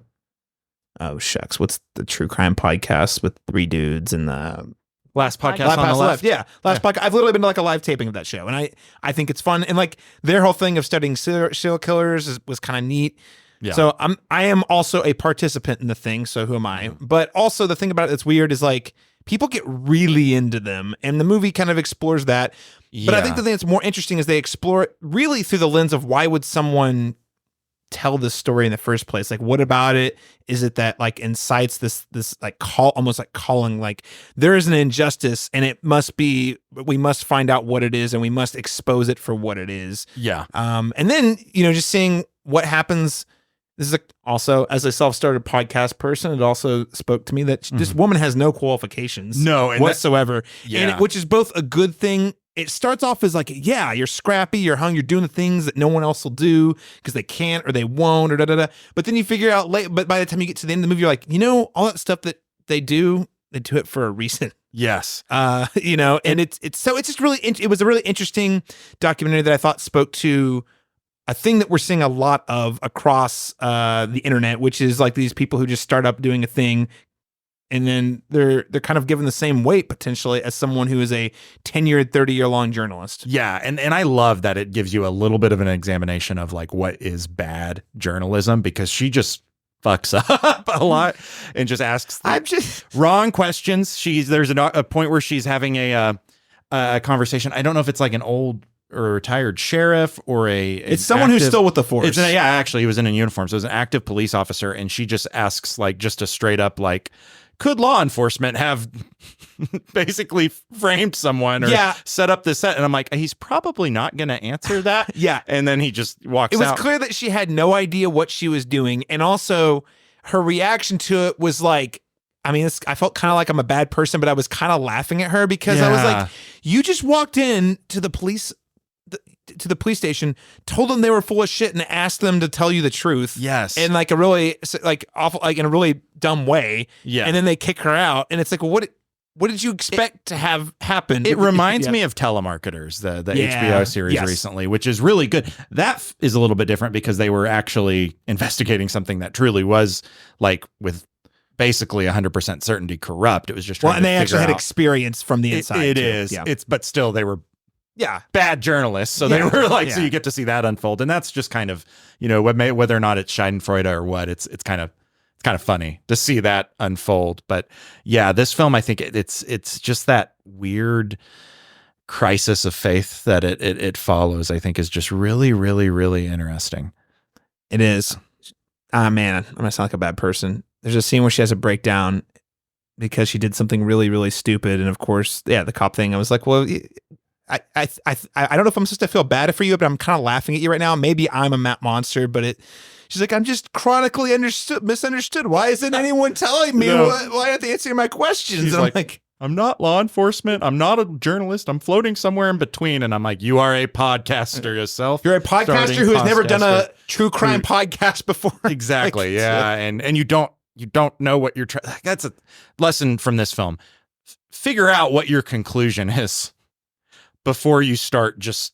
what's the true crime podcast with 3 dudes and the Last Podcast on the Left. Yeah. Podcast. I've literally been to like a live taping of that show, and I think it's fun. And like their whole thing of studying serial killers was kind of neat. Yeah. So I am also a participant in the thing. So who am I? But also the thing about it that's weird is like people get really into them, and the movie kind of explores that. But I think the thing that's more interesting is they explore it really through the lens of why would someone tell this story in the first place? Like, what about it is it that like incites this like almost like calling, like there is an injustice and we must find out what it is and we must expose it for what it is. Yeah. And then just seeing what happens. This is also, as a self-started podcast person, it also spoke to me that this woman has no qualifications whatsoever. Which is both a good thing. It starts off as like, you're scrappy, you're hung, you're doing the things that no one else will do because they can't or they won't or da-da-da. But then you figure out but by the time you get to the end of the movie, you're like, all that stuff that they do it for a reason. Yes. And it was a really interesting documentary that I thought spoke to a thing that we're seeing a lot of across the internet, which is like these people who just start up doing a thing, and then they're kind of given the same weight potentially as someone who is a tenured 30-year-long journalist. Yeah, and I love that it gives you a little bit of an examination of like what is bad journalism, because she just fucks up a lot and just asks wrong questions. There's a point where she's having a conversation. I don't know if it's like an old or a retired sheriff or it's someone who's still with the force. Actually, he was in a uniform. So it was an active police officer. And she just asks like just a straight up like, could law enforcement have basically framed someone or set up this set? And I'm like, he's probably not going to answer that. And then he just walks out. It was clear that she had no idea what she was doing. And also her reaction to it was like, I felt kind of like I'm a bad person, but I was kind of laughing at her because I was like, you just walked in to the police station, told them they were full of shit, and asked them to tell you the truth. Yes, in like a really like awful, like in a really dumb way. Yeah, and then they kick her out, and it's like, well, what did you expect to have happen? It reminds me of Telemarketers, the HBO series recently, which is really good. That is a little bit different because they were actually investigating something that truly was like with basically 100% certainty corrupt. It was just and they actually had experience from the inside. It is. Yeah. But still they were bad journalists. So they were like, so you get to see that unfold. And that's just kind of, whether or not it's Schadenfreude or what, it's kind of funny to see that unfold. But yeah, this film, I think it's just that weird crisis of faith that it follows, I think is just really, really, really interesting. It is. Man, I'm going to sound like a bad person. There's a scene where she has a breakdown because she did something really, really stupid. And of course, the cop thing, I was like, well, I don't know if I'm supposed to feel bad for you, but I'm kind of laughing at you right now. Maybe I'm a monster, but She's like, I'm just chronically misunderstood. Why isn't anyone telling me? Why aren't they answering my questions? She's And I'm like, I'm not law enforcement. I'm not a journalist. I'm floating somewhere in between. And I'm like, you are a podcaster yourself. You're a podcaster who has never done a true crime podcast before. Exactly. Yeah. And you don't know what you're trying. That's a lesson from this film. Figure out what your conclusion is before you start just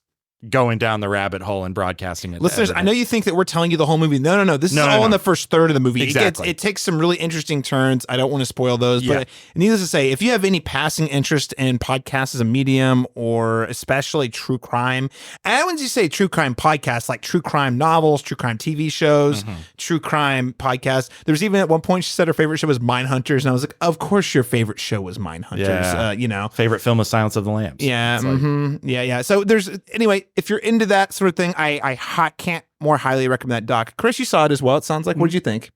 going down the rabbit hole and broadcasting it. Listeners, I know you think that we're telling you the whole movie. No. This is all in the first third of the movie. Exactly. It takes some really interesting turns. I don't want to spoil those, but needless to say, if you have any passing interest in podcasts as a medium, or especially true crime, and when you say true crime podcasts, like true crime novels, true crime TV shows, true crime podcasts. There's even at one point she said her favorite show was Mindhunters, and I was like, of course your favorite show was Mindhunters. Yeah. Favorite film was Silence of the Lambs. Yeah. Yeah. So anyway, if you're into that sort of thing, I can't more highly recommend that doc. Chris, you saw it as well, it sounds like. What did you think?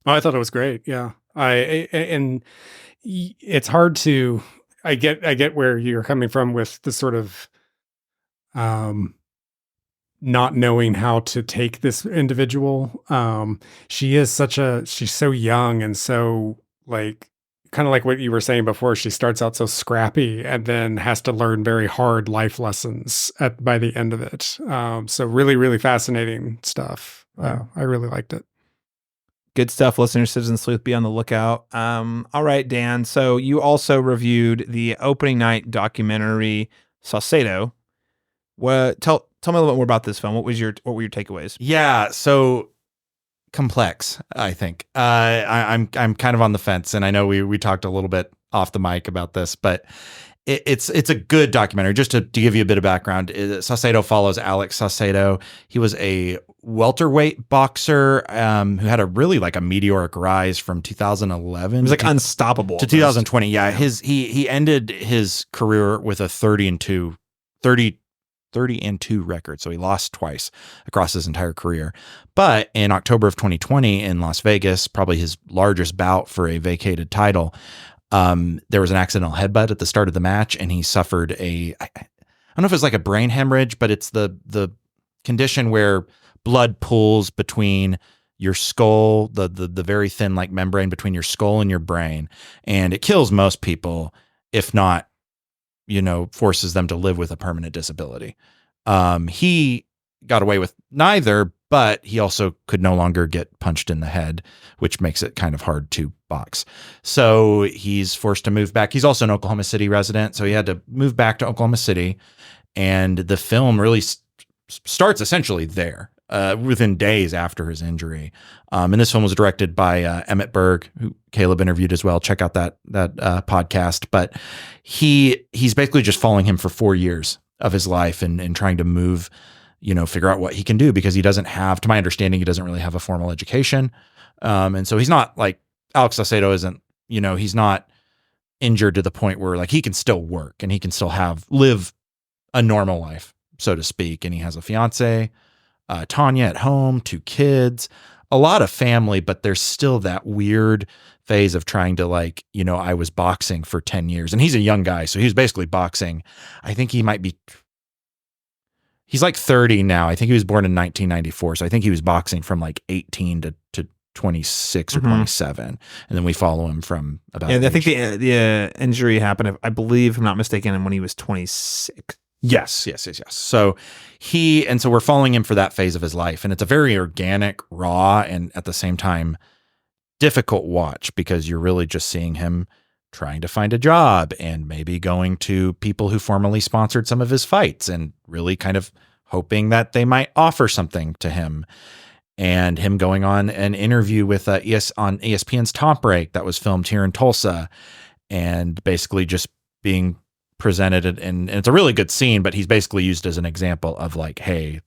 Oh, I thought it was great. Yeah. And it's hard to, I get where you're coming from with the sort of not knowing how to take this individual. She's so young and so like, kind of like what you were saying before, she starts out so scrappy and then has to learn very hard life lessons by the end of it. So really, really fascinating stuff. I really liked it. Good stuff, listeners. Citizen Sleuth, be on the lookout. All right, Dan. So you also reviewed the opening night documentary Saucedo. Tell me a little bit more about this film. What were your takeaways? Yeah. So complex, I think. I'm kind of on the fence, and I know we talked a little bit off the mic about this, but it's a good documentary. Just to give you a bit of background, Saucedo follows Alex Saucedo. He was a welterweight boxer who had a really like a meteoric rise from 2011. He was like unstoppable to 2020. Yeah, he ended his career with a 30-2 record. So he lost twice across his entire career. But in October of 2020 in Las Vegas, probably his largest bout for a vacated title, there was an accidental headbutt at the start of the match, and he suffered I don't know if it's like a brain hemorrhage, but it's the condition where blood pools between your skull, the very thin like membrane between your skull and your brain, and it kills most people, if not, forces them to live with a permanent disability. He got away with neither, but he also could no longer get punched in the head, which makes it kind of hard to box. So he's forced to move back. He's also an Oklahoma City resident, so he had to move back to Oklahoma City. And the film really starts essentially there, within days after his injury. And this film was directed by Emmett Berg, who Caleb interviewed as well. Check out that podcast. But he's basically just following him for 4 years of his life and trying to move, figure out what he can do, because he doesn't have, to my understanding, he doesn't really have a formal education. And so he's not like Alex Saucedo isn't, he's not injured to the point where like he can still work and he can still live a normal life, so to speak. And he has a fiance, Tanya, at home, 2 kids, a lot of family, but there's still that weird phase of trying to like, I was boxing for 10 years, and he's a young guy. So he was basically boxing. I think he's like 30 now. I think he was born in 1994. So I think he was boxing from like 18 to 26 or 27. And then we follow him from about. Yeah, I think the injury happened, I believe, if I'm not mistaken, when he was 26. Yes. So so we're following him for that phase of his life, and it's a very organic, raw, and at the same time difficult watch, because you're really just seeing him trying to find a job and maybe going to people who formerly sponsored some of his fights and really kind of hoping that they might offer something to him, and him going on an interview with on ESPN's Top Break that was filmed here in Tulsa, and basically just being presented, and it's a really good scene, but he's basically used as an example of like, hey,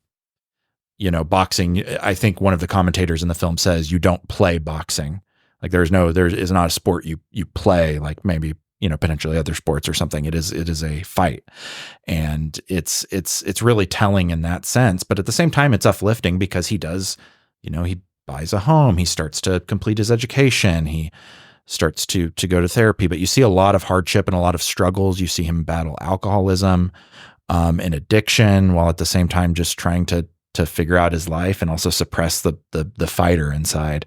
boxing. I think one of the commentators in the film says you don't play boxing. Like there is not a sport you play like maybe, potentially other sports or something. It is a fight. And it's really telling in that sense. But at the same time, it's uplifting because he does, he buys a home, he starts to complete his education, he starts to go to therapy, but you see a lot of hardship and a lot of struggles. You see him battle alcoholism and addiction, while at the same time just trying to to figure out his life and also suppress the fighter inside,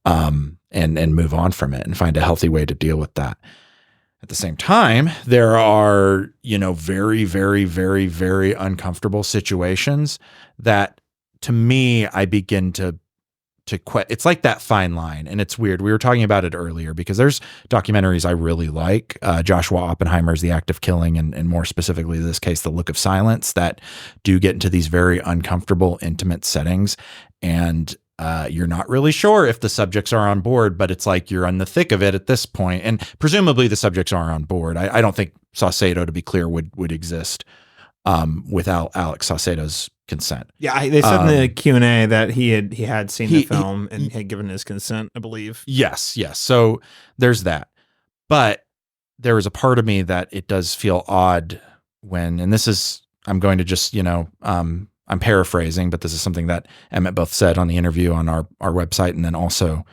and move on from it and find a healthy way to deal with that. At the same time, there are, very, very, very, very uncomfortable situations that, to me, I begin to it's like that fine line. And it's weird. We were talking about it earlier because there's documentaries I really like. Joshua Oppenheimer's The Act of Killing, and more specifically, in this case, The Look of Silence, that do get into these very uncomfortable, intimate settings. And you're not really sure if the subjects are on board, but it's like you're on the thick of it at this point. And presumably the subjects are on board. I don't think Saucedo, to be clear, would exist without Alex Saucedo's consent. Yeah, they said in the Q&A that he had seen the film and had given his consent, I believe. Yes. So there's that. But there is a part of me that it does feel odd when, and this is, I'm going to just, I'm paraphrasing, but this is something that Emmett both said on the interview on our website, and then also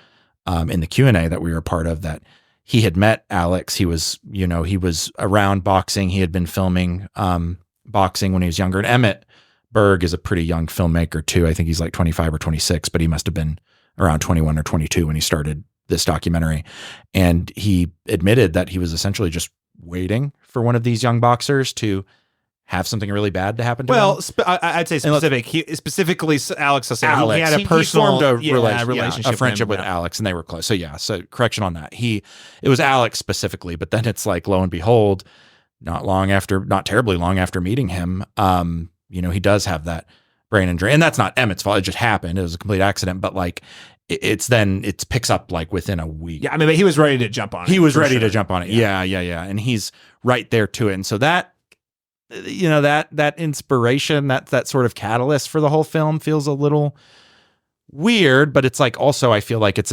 in the Q&A that we were a part of, that he had met Alex. He was, he was around boxing. He had been filming boxing when he was younger. And Emmett Berg is a pretty young filmmaker too. I think he's like 25 or 26, but he must have been around 21 or 22 when he started this documentary. And he admitted that he was essentially just waiting for one of these young boxers to have something really bad to happen to him. Well, I'd say specifically Alex Saucedo. He had a personal formed a relationship, a friendship with Alex, and they were close. So so correction on that. It was Alex specifically, but then it's like, lo and behold, not terribly long after meeting him, he does have that brain injury, and that's not Emmett's fault. It just happened. It was a complete accident, but like it picks up like within a week. Yeah. I mean, but he was ready to jump on it. He was ready to jump on it. Yeah. And he's right there to it. And so that, that inspiration, that sort of catalyst for the whole film feels a little weird, but it's like, also, I feel like it's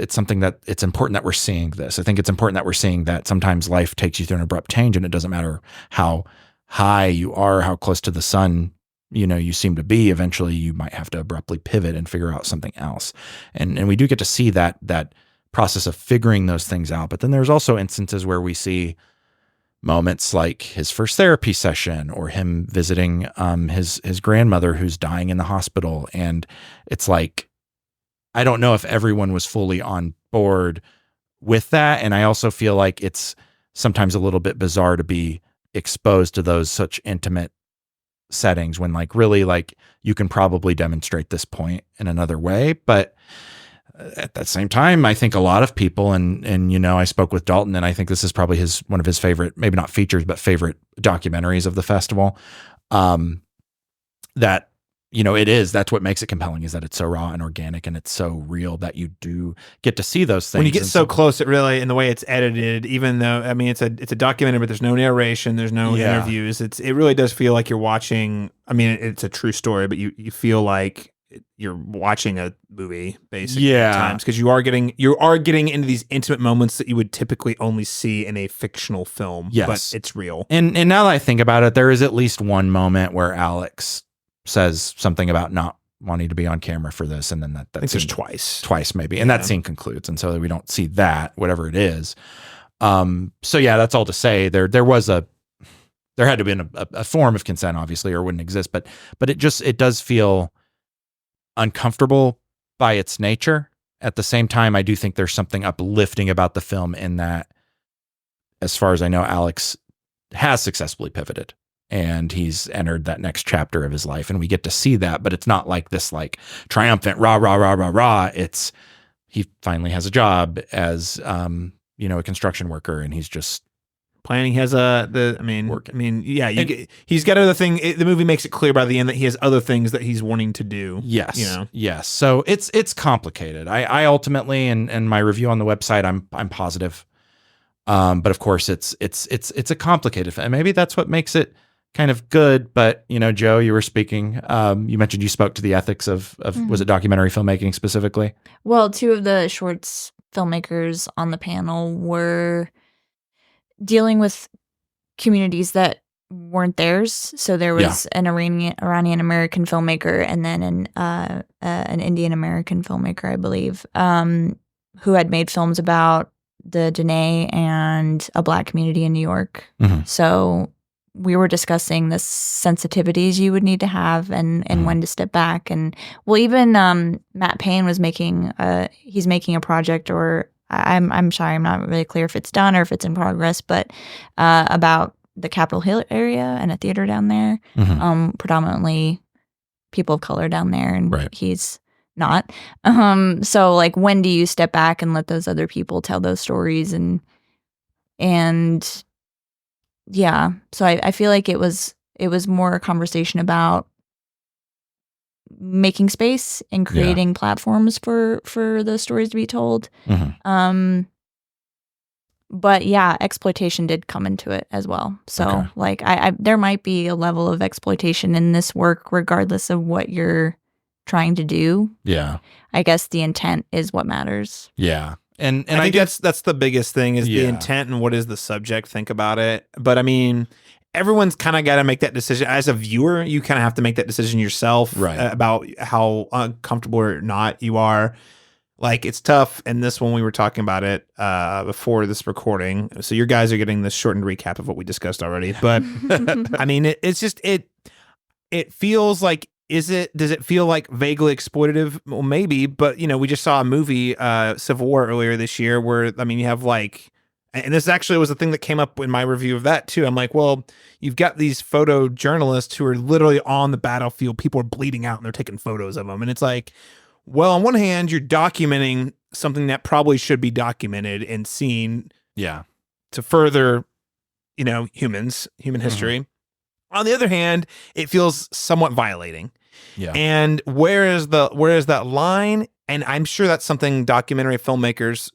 something that it's important that we're seeing this. I think it's important that we're seeing that sometimes life takes you through an abrupt change, and it doesn't matter how high you are, how close to the sun, you seem to be. Eventually you might have to abruptly pivot and figure out something else. And we do get to see that process of figuring those things out. But then there's also instances where we see moments like his first therapy session, or him visiting his grandmother who's dying in the hospital. And it's like, I don't know if everyone was fully on board with that. And I also feel like it's sometimes a little bit bizarre to be exposed to those such intimate settings when really you can probably demonstrate this point in another way. But at that same time, I think a lot of people, and I spoke with Dalton, and I think this is probably one of his favorite, maybe not features, but favorite documentaries of the festival. That that's what makes it compelling, is that it's so raw and organic, and it's so real that you do get to see those things. When you get so close, it really, in the way it's edited, even though, I mean, it's a documentary, but there's no narration, there's no interviews. It really does feel like you're watching. I mean, it's a true story, but you feel like you're watching a movie, basically. At times, because you are getting into these intimate moments that you would typically only see in a fictional film. Yes, but it's real. And now that I think about it, there is at least one moment where Alex says something about not wanting to be on camera for this, and then that I think scene, there's twice maybe, and that scene concludes, and so we don't see that, whatever it is. So yeah, that's all to say. There had to be a form of consent, obviously, or it wouldn't exist. But it does feel uncomfortable by its nature. At the same time, I do think there's something uplifting about the film in that, as far as I know, Alex has successfully pivoted, and he's entered that next chapter of his life, and we get to see that. But it's not like this triumphant rah rah rah rah rah. It's, he finally has a job as a construction worker, and he's just planning. He's got other thing. The movie makes it clear by the end that he has other things that he's wanting to do. Yes. So it's complicated. I ultimately, and my review on the website, I'm positive. But of course it's a complicated, and maybe that's what makes it kind of good. But Joe, you were speaking, you mentioned you spoke to the ethics of was it documentary filmmaking specifically? Well, two of the Shultz filmmakers on the panel were dealing with communities that weren't theirs. So there was an Iranian American filmmaker, and then an Indian American filmmaker, I believe, who had made films about the Dene and a Black community in New York. Mm-hmm. So we were discussing the sensitivities you would need to have and when to step back. And well, even Matt Payne was making he's making a project, or I'm sorry, I'm not really clear if it's done or if it's in progress, but about the Capitol Hill area and a theater down there, predominantly people of color down there, and he's not. So like, when do you step back and let those other people tell those stories? And yeah, so I feel like it was more a conversation about making space and creating platforms for those stories to be told. But yeah, exploitation did come into it as well. So like, I there might be a level of exploitation in this work, regardless of what you're trying to do. Yeah, I guess the intent is what matters. Yeah. And I think that's the biggest thing, is the intent and what is the subject. Think about it. But I mean, everyone's kind of got to make that decision. As a viewer, you kind of have to make that decision yourself, about how uncomfortable or not you are. Like, it's tough. And this one, we were talking about it before this recording. So your guys are getting this shortened recap of what we discussed already. But I mean, it's just, it feels like, does it feel like vaguely exploitative? Well, maybe, but we just saw a movie, Civil War, earlier this year, where, I mean, you have like, and this actually was a thing that came up in my review of that too. I'm like, well, you've got these photojournalists who are literally on the battlefield. People are bleeding out and they're taking photos of them. And it's like, well, on one hand, you're documenting something that probably should be documented and seen, to further, human history. On the other hand, it feels somewhat violating. Yeah. And where is that line? And I'm sure that's something documentary filmmakers,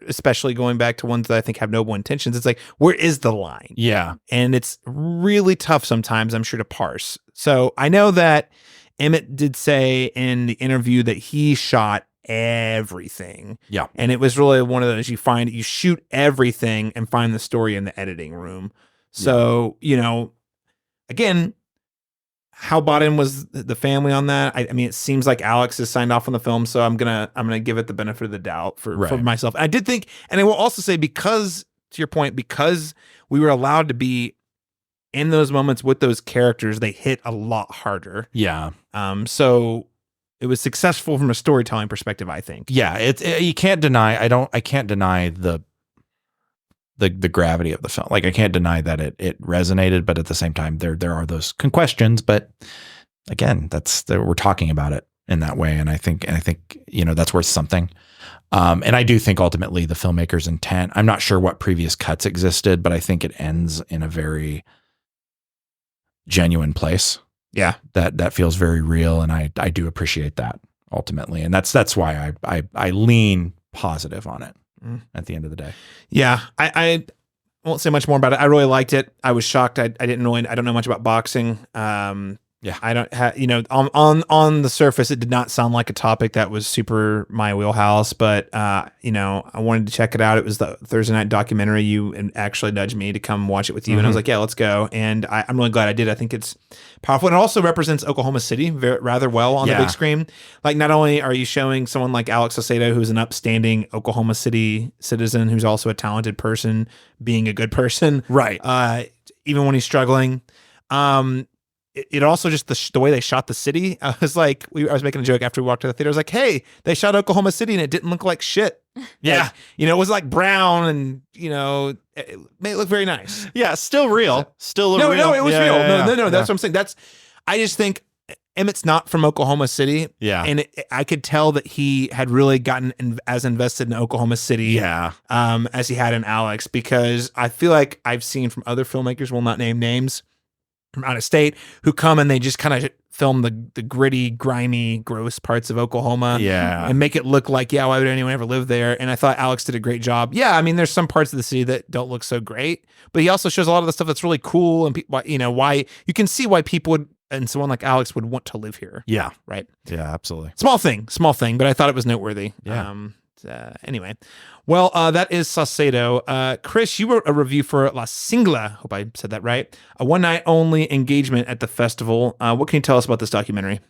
especially going back to ones that I think have noble intentions, it's like, where is the line? Yeah. And it's really tough sometimes, I'm sure, to parse. So I know that Emmett did say in the interview that he shot everything. Yeah. And it was really one of those, you shoot everything and find the story in the editing room. So, again, how bought in was the family on that? I mean, it seems like Alex has signed off on the film, so I'm gonna give it the benefit of the doubt for myself. I did think, and I will also say, because, to your point, because we were allowed to be in those moments with those characters, they hit a lot harder. Yeah. So it was successful from a storytelling perspective, I think. Yeah. You can't deny. I can't deny the gravity of the film. Like, I can't deny that it resonated, but at the same time, there are those questions. But again, we're talking about it in that way, and I think that's worth something. And I do think ultimately the filmmaker's intent. I'm not sure what previous cuts existed, but I think it ends in a very genuine place. Yeah, that feels very real, and I do appreciate that ultimately, and that's why I lean positive on it. At the end of the day. Yeah. I won't say much more about it. I really liked it. I was shocked. I don't know much about boxing. Yeah. I don't have, on the surface, it did not sound like a topic that was super my wheelhouse, but, I wanted to check it out. It was the Thursday night documentary. You actually nudged me to come watch it with you. And I was like, yeah, let's go. And I'm really glad I did. I think it's powerful. And it also represents Oklahoma City rather well on the big screen. Like, not only are you showing someone like Alex Saucedo, who's an upstanding Oklahoma City citizen, who's also a talented person, being a good person. Right. Even when he's struggling. It also just the way they shot the city. I was like, I was making a joke after we walked to the theater. I was like, hey, they shot Oklahoma City and it didn't look like shit. Yeah. Like, it was like brown and, it made it look very nice. Yeah. Still real. Still real. No, it was real. No. That's what I'm saying. I just think Emmett's not from Oklahoma City. Yeah. And I could tell that he had really gotten as invested in Oklahoma City. Yeah. As he had in Alex, because I feel like I've seen from other filmmakers, will not name names, from out of state, who come and they just kind of film the gritty, grimy, gross parts of Oklahoma, and make it look like, why would anyone ever live there? And I thought Alex did a great job. Yeah, I mean, there's some parts of the city that don't look so great, but he also shows a lot of the stuff that's really cool, and why you can see why people would, and someone like Alex would want to live here. Yeah, right. Yeah, absolutely. Small thing, but I thought it was noteworthy. Yeah. Anyway, well, that is Saucedo. Chris, you wrote a review for La Singla. Hope I said that right. A one-night only engagement at the festival. What can you tell us about this documentary?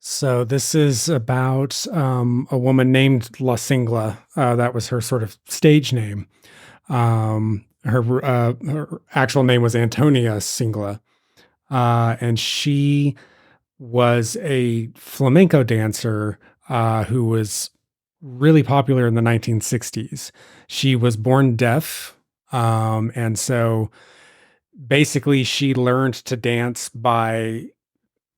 So this is about a woman named La Singla. That was her sort of stage name. Her actual name was Antonia Singla, and she was a flamenco dancer who was really popular in the 1960s. She was born deaf, and so basically she learned to dance by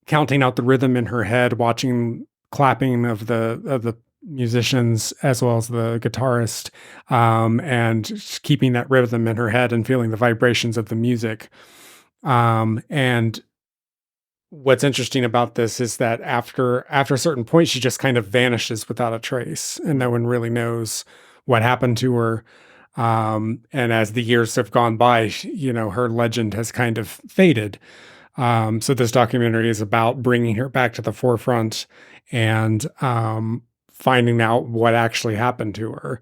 counting out the rhythm in her head, watching clapping of the musicians as well as the guitarist, and just keeping that rhythm in her head and feeling the vibrations of the music. And what's interesting about this is that after a certain point, she just kind of vanishes without a trace, and no one really knows what happened to her. And as the years have gone by, her legend has kind of faded. So this documentary is about bringing her back to the forefront and finding out what actually happened to her.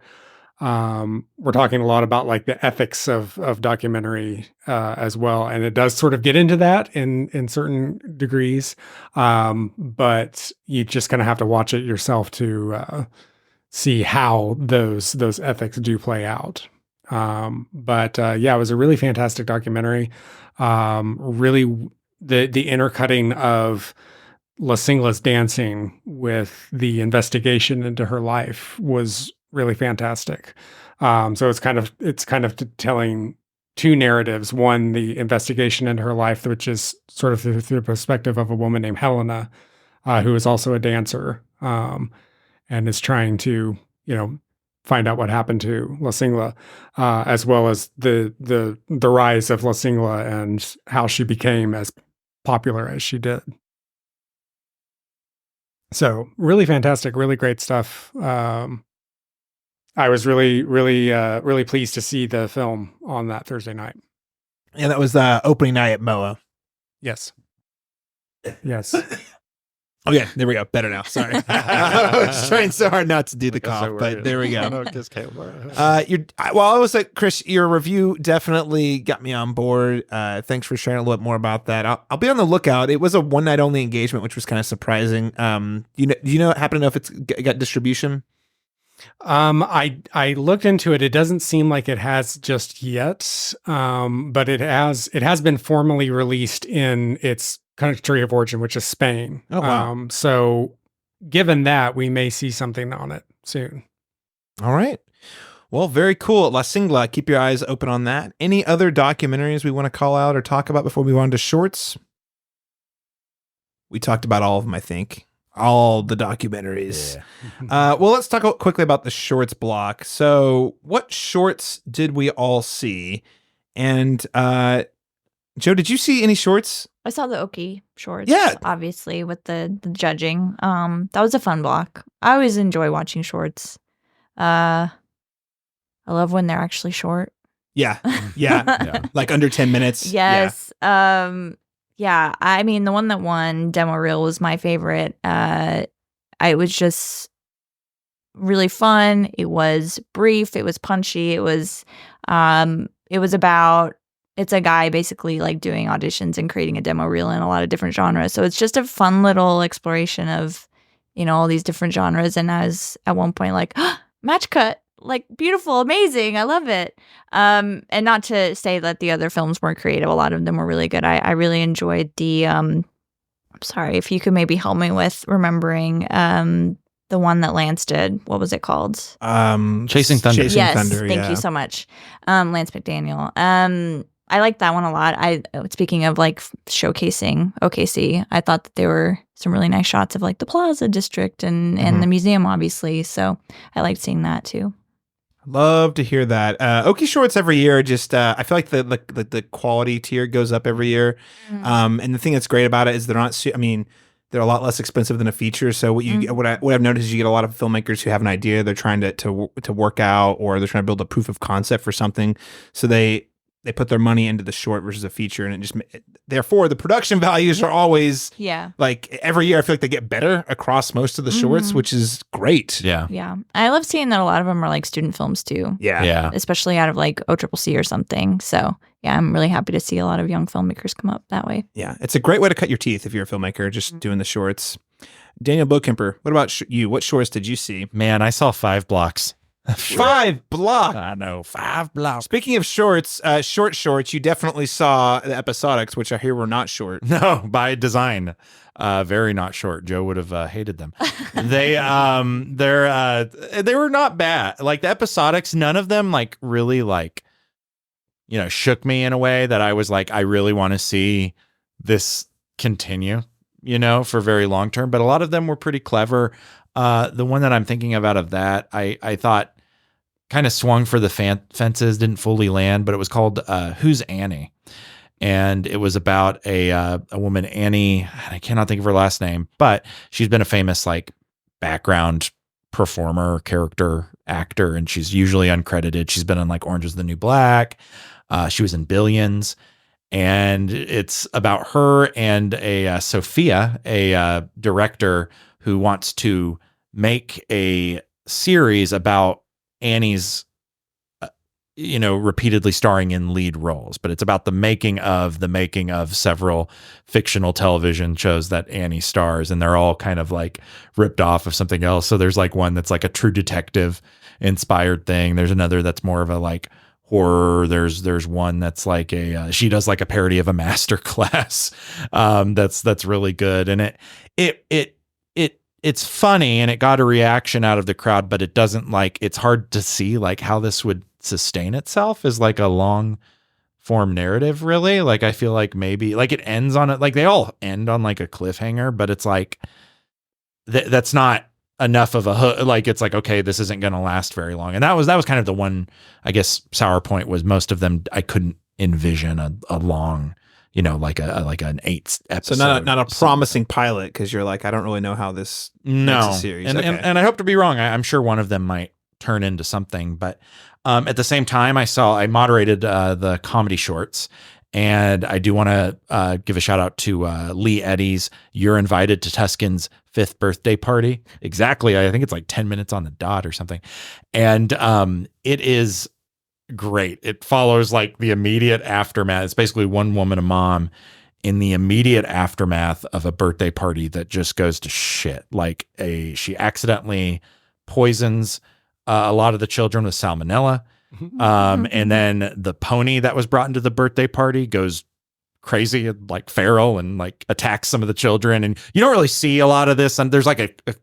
We're talking a lot about like the ethics of documentary as well, and it does sort of get into that in certain degrees, but you just kind of have to watch it yourself to see how those ethics do play out. But it was a really fantastic documentary. Really, the intercutting of La Singla's dancing with the investigation into her life was really fantastic. So it's kind of telling two narratives. One, the investigation into her life, which is sort of through the perspective of a woman named Helena, who is also a dancer, and is trying to, find out what happened to La Singla, as well as the rise of La Singla and how she became as popular as she did. So really fantastic, really great stuff. I was really pleased to see the film on that Thursday night. Yeah, that was the opening night at MOA. Yes. Oh yeah, there we go. Better now. Sorry, I was trying so hard not to do the cough, but there we go. I was like, Chris, your review definitely got me on board. Thanks for sharing a little bit more about that. I'll be on the lookout. It was a one night only engagement, which was kind of surprising. Do you happen to know if it's got distribution? I looked into it. It doesn't seem like it has just yet, but it has been formally released in its country of origin, which is Spain. Oh, wow. So given that, we may see something on it soon. All right. Well, very cool. La Singla, keep your eyes open on that. Any other documentaries we want to call out or talk about before we move on to shorts? We talked about all of them, I think. All the documentaries. Yeah. Well, let's talk quickly about the shorts block. So what shorts did we all see? And Joe, did you see any shorts? I saw the Oki shorts. Yeah. Obviously, with the judging. That was a fun block. I always enjoy watching shorts. I love when they're actually short. Yeah. Yeah. Like under 10 minutes. Yes. Yeah. I mean, the one that won, Demo Reel, was my favorite. It was just really fun. It was brief. It was punchy. It was about, it's a guy basically like doing auditions and creating a demo reel in a lot of different genres. So it's just a fun little exploration of, all these different genres. And I was at one point like, match cut, like beautiful, amazing. I love it. And not to say that the other films weren't creative. A lot of them were really good. I really enjoyed the, I'm sorry, if you could maybe help me with remembering, the one that Lance did. What was it called? Chasing Thunder. Yes, Thunder, thank you so much. Lance McDaniel. I liked that one a lot. Speaking of like showcasing OKC, I thought that there were some really nice shots of like the Plaza District and the museum, obviously. So I liked seeing that too. Love to hear that. Oki shorts every year. Just I feel like the quality tier goes up every year. And the thing that's great about it is they're not. They're a lot less expensive than a feature. So what I've noticed is you get a lot of filmmakers who have an idea they're trying to work out, or they're trying to build a proof of concept for something. So they put their money into the short versus a feature, and therefore the production values are always like every year. I feel like they get better across most of the shorts, which is great. Yeah. I love seeing that a lot of them are like student films too. Yeah. Especially out of like OCCC or something. So yeah, I'm really happy to see a lot of young filmmakers come up that way. Yeah, it's a great way to cut your teeth if you're a filmmaker, just doing the shorts. Daniel Bokemper, what about you? What shorts did you see? Man, I saw 5 blocks. 5 blocks. I know, 5 blocks. Speaking of shorts, shorts, you definitely saw the episodics, which I hear were not short. No, by design. Very not short. Joe would have hated them. They were not bad. Like the episodics, none of them like really like, shook me in a way that I was like, I really want to see this continue, for very long term. But a lot of them were pretty clever. The one that I'm thinking of out of that, I thought kind of swung for the fences, didn't fully land, but it was called Who's Annie? And it was about a woman, Annie, I cannot think of her last name, but she's been a famous like background performer, character actor, and she's usually uncredited. She's been on like Orange is the New Black. She was in Billions. And it's about her and a Sophia, a director who wants to make a series about Annie's, repeatedly starring in lead roles, but it's about the making of several fictional television shows that Annie stars, and they're all kind of like ripped off of something else. So there's like one that's like a True Detective inspired thing. There's another that's more of a like horror. There's one that's like she does like a parody of a master class. That's really good. And it's funny and it got a reaction out of the crowd, but it doesn't like, it's hard to see like how this would sustain itself as like a long form narrative, really. Like, I feel like maybe like it ends on it. Like they all end on like a cliffhanger, but it's like, that's not enough of a hook. Like, it's like, okay, this isn't going to last very long. And that was kind of the one, I guess, sour point was most of them, I couldn't envision a long, like an 8 episode. So not a promising pilot, because you're like, I don't really know how this makes a series. And I hope to be wrong. I'm sure one of them might turn into something, but at the same time, I moderated the comedy shorts, and I do want to give a shout out to Lee Eddy's You're Invited to Tuscan's 5th birthday party. Exactly. I think it's like 10 minutes on the dot or something. And it is great. It follows like the immediate aftermath. It's basically one woman, a mom, in the immediate aftermath of a birthday party that just goes to shit. Like she accidentally poisons a lot of the children with salmonella. And then the pony that was brought into the birthday party goes crazy and like feral and like attacks some of the children. And you don't really see a lot of this. And there's like a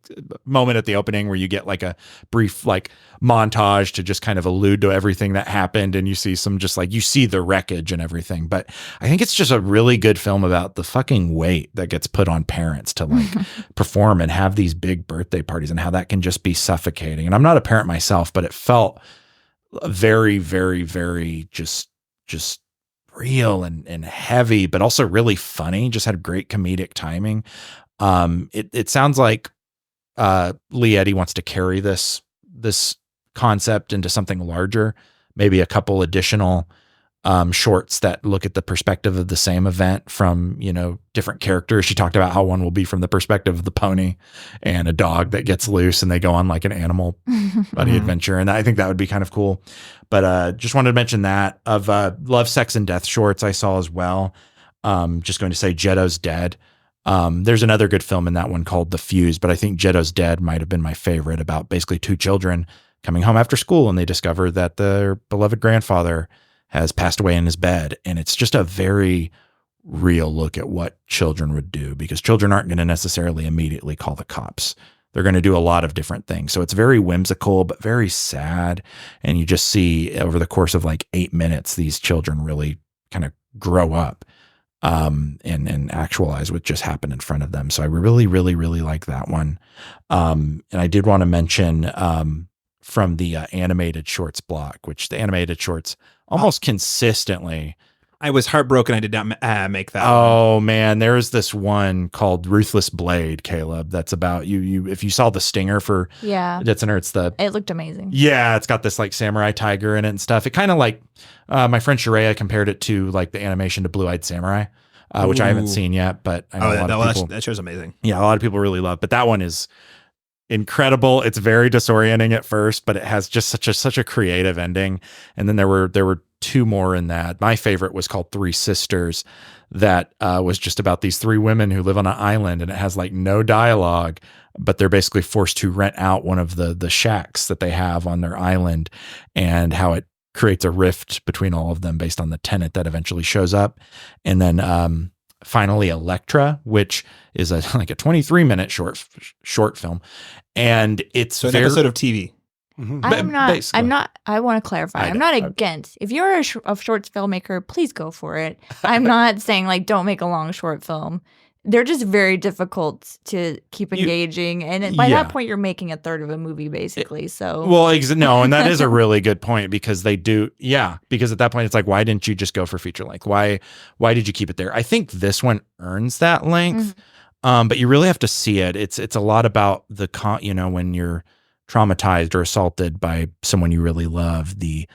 moment at the opening where you get like a brief like montage to just kind of allude to everything that happened. And you see some just like, you see the wreckage and everything. But I think it's just a really good film about the fucking weight that gets put on parents to like perform and have these big birthday parties, and how that can just be suffocating. And I'm not a parent myself, but it felt very, very, very just real and heavy, but also really funny. Just had great comedic timing. It sounds like Lee Eddy wants to carry this concept into something larger, maybe a couple additional shorts that look at the perspective of the same event from, different characters. She talked about how one will be from the perspective of the pony and a dog that gets loose, and they go on like an animal buddy adventure. And I think that would be kind of cool. But just wanted to mention that. Of Love, Sex, and Death shorts I saw as well. Just going to say Jetto's Dead. There's another good film in that one called The Fuse, but I think Jetto's Dead might have been my favorite, about basically 2 children coming home after school, and they discover that their beloved grandfather has passed away in his bed. And it's just a very real look at what children would do, because children aren't going to necessarily immediately call the cops. They're going to do a lot of different things. So it's very whimsical, but very sad. And you just see over the course of like 8 minutes, these children really kind of grow up and actualize what just happened in front of them. So I really, really, really like that one. And I did want to mention from the animated shorts block, which the animated shorts almost consistently. I was heartbroken I did not make that. Oh man, there's this one called Ruthless Blade, Caleb, that's about you if you saw the stinger for deadCenter, it looked amazing. Yeah, it's got this like samurai tiger in it and stuff. It kind of like my friend Sharia compared it to like the animation to Blue-Eyed Samurai, which I haven't seen yet, but I know a lot of people, that show's amazing. Yeah, a lot of people really love, but that one is incredible. It's very disorienting at first, but it has just such a creative ending. And then there were two more in that. My favorite was called Three Sisters, that was just about these three women who live on an island, and it has like no dialogue, but they're basically forced to rent out one of the shacks that they have on their island, and how it creates a rift between all of them based on the tenant that eventually shows up. And then finally Electra, which is like a 23-minute short film, and it's an episode of TV. I want to clarify. I'm not against. If you're a short filmmaker, please go for it. I'm not saying like don't make a long short film. They're just very difficult to keep engaging, and by that point, you're making a third of a movie basically. So no, and that is a really good point, because they do, because at that point it's like, why didn't you just go for feature length? Why did you keep it there? I think this one earns that length, but you really have to see it. It's a lot about when you're traumatized or assaulted by someone you really love, the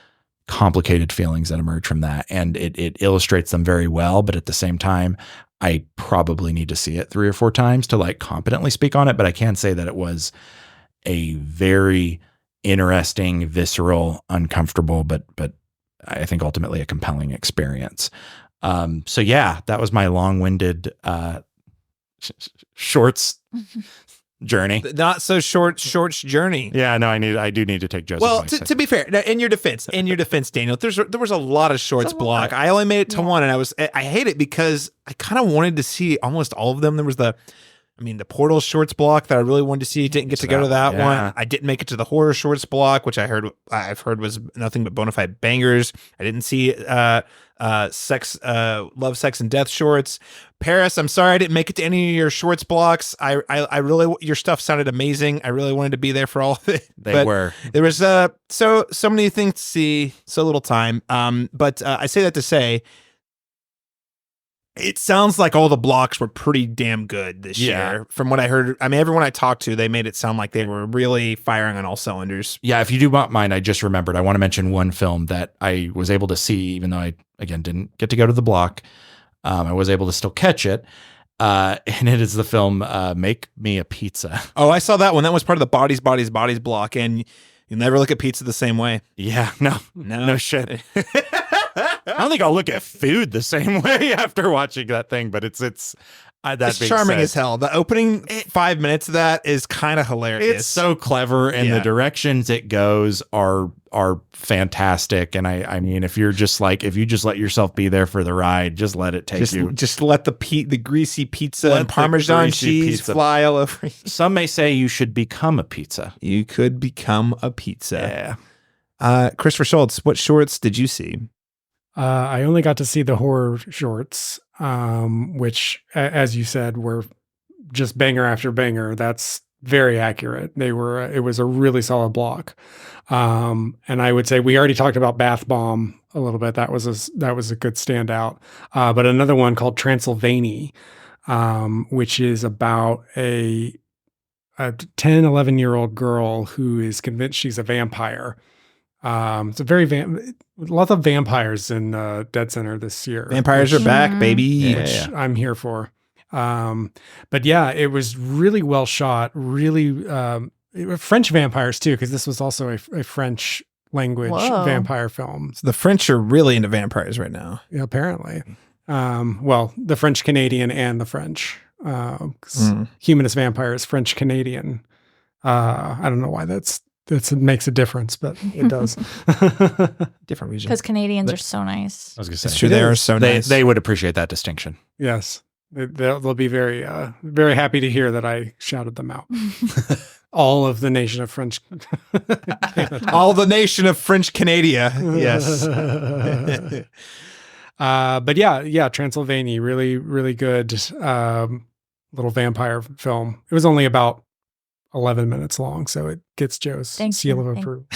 complicated feelings that emerge from that, and it illustrates them very well. But at the same time, I probably need to see it 3 or 4 times to like competently speak on it. But I can say that it was a very interesting, visceral, uncomfortable, but I think ultimately a compelling experience. So yeah, that was my long-winded shorts journey. Not so shorts journey. Yeah, no, I do need to take Joseph. Well, to be fair, in your defense, Daniel, there was a lot of shorts block. I only made it to one, and I hate it because I kind of wanted to see almost all of them. There was the Portal shorts block that I really wanted to see. Didn't get to go to that one. I didn't make it to the horror shorts block, which I've heard was nothing but bona fide bangers. I didn't see love, sex, and death shorts. Paris, I'm sorry I didn't make it to any of your shorts blocks. I really, your stuff sounded amazing. I really wanted to be there for all of it. There was so many things to see, so little time. But I say that to say, it sounds like all the blocks were pretty damn good this year. From what I heard, everyone I talked to, they made it sound like they were really firing on all cylinders. Yeah, if you do want mine, I just remembered. I want to mention one film that I was able to see, even though I, again, didn't get to go to the block. I was able to still catch it. And it is the film Make Me a Pizza. Oh, I saw that one. That was part of the Bodies block. And you never look at pizza the same way. Yeah, no shit. I don't think I'll look at food the same way after watching that thing, but it's charming as hell. The opening 5 minutes of that is kind of hilarious. It's so clever, and the directions it goes are fantastic. And I mean, if you just let yourself be there for the ride, just let it take you. Just let the greasy pizza and Parmesan cheese fly all over you. Some may say you should become a pizza. You could become a pizza. Yeah. Christopher Shultz, what shorts did you see? I only got to see the horror shorts, which, as you said, were just banger after banger. That's very accurate. It was a really solid block. And I would say we already talked about Bath Bomb a little bit. That was a good standout. But another one called Transylvania, which is about a 10, 11-year-old girl who is convinced she's a vampire. It's a lots of vampires in deadCenter this year. Vampires are back, baby. Which I'm here for. But yeah, it was really well shot. Really French vampires too, because this was also a French language vampire film. So the French are really into vampires right now. Yeah, apparently. Well, the French Canadian and the French. Humanist vampire is French Canadian. I don't know why that makes a difference, but it does. Different region. Because Canadians are so nice. I was going to say, it's true. They are so nice. They would appreciate that distinction. Yes. They'll be very, very happy to hear that I shouted them out. All of the nation of French. All the nation of French Canada. Yes. But yeah, Transylvania, really, really good little vampire film. It was only about 11 minutes long, so it gets Joe's seal of approval.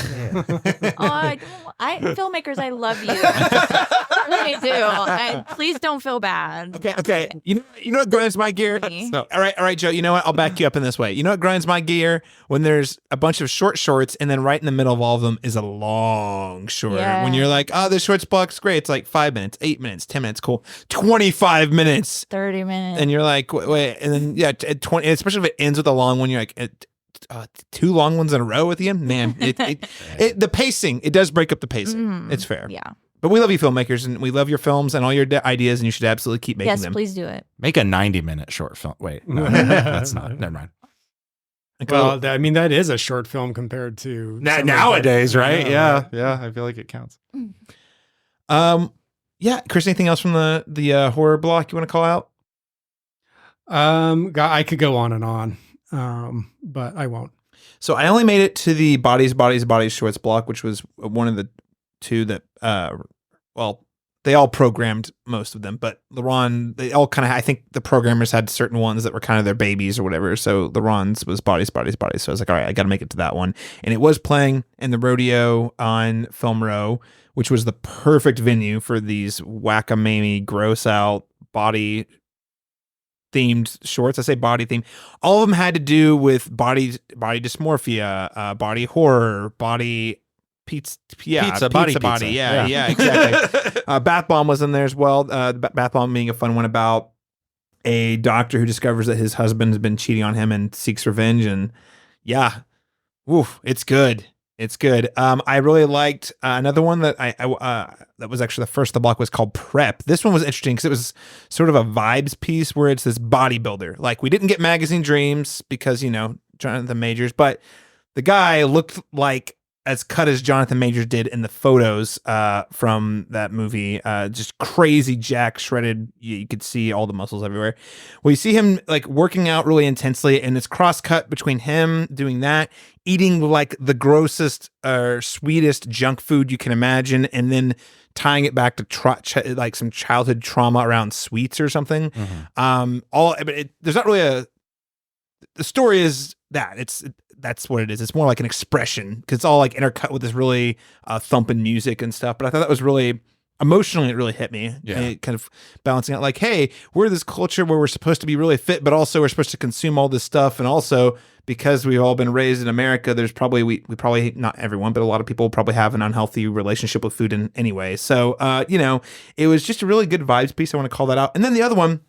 Filmmakers, I love you. I really do. Please don't feel bad. Okay. You know what grinds my gear? No. All right, Joe. You know what? I'll back you up in this way. You know what grinds my gear? When there's a bunch of short shorts, and then right in the middle of all of them is a long short. Yeah. When you're like, oh, this shorts block's great. It's like 5 minutes, 8 minutes, 10 minutes, cool. 25 minutes, 30 minutes, and you're like, wait, and then 20. Especially if it ends with a long one, you're like, 2 long ones in a row at the end. Man, the pacing, it does break up the pacing. It's fair. Yeah. But we love you filmmakers, and we love your films and all your ideas, and you should absolutely keep making Yes, them. please do it. Make a 90-minute short film. Wait, no, that's not. Never mind. Well, I mean, that is a short film compared to Nowadays, right? Yeah, Yeah. I feel like it counts. Yeah, Chris, anything else from the horror block you want to call out? I could go on and on, but I won't. So I only made it to the Bodies shorts block, which was one of the two that, they all programmed most of them, but LaRon, they all kind of, I think the programmers had certain ones that were kind of their babies or whatever. So LaRon's was Bodies. So I was like, all right, I got to make it to that one. And it was playing in the rodeo on Film Row, which was the perfect venue for these whack-a-mamie, gross out body themed shorts. I say body themed. All of them had to do with body dysmorphia, body horror, body pizza body. Yeah, exactly. Bath Bomb was in there as well. Bath Bomb being a fun one about a doctor who discovers that his husband has been cheating on him and seeks revenge. And yeah, it's good. It's good. I really liked another one that that was actually the first of the block was called Prep. This one was interesting because it was sort of a vibes piece where it's this bodybuilder. Like, we didn't get Magazine Dreams because, Jonathan Majors, but the guy looked like as cut as Jonathan Majors did in the photos from that movie. Just crazy jack, shredded. You could see all the muscles everywhere. Well, you see him like working out really intensely, and it's cross cut between him doing that, eating like the grossest or sweetest junk food you can imagine, and then tying it back to like some childhood trauma around sweets or something. Mm-hmm. There's not really the story is that that's what it is. It's more like an expression because it's all like intercut with this really thumping music and stuff. But I thought that was really emotionally, it really hit me. Yeah. And kind of balancing out like, hey, we're this culture where we're supposed to be really fit, but also we're supposed to consume all this stuff. And also because we've all been raised in America, there's probably, we probably, not everyone, but a lot of people probably have an unhealthy relationship with food in anyway. So, it was just a really good vibes piece. I want to call that out. And then the other one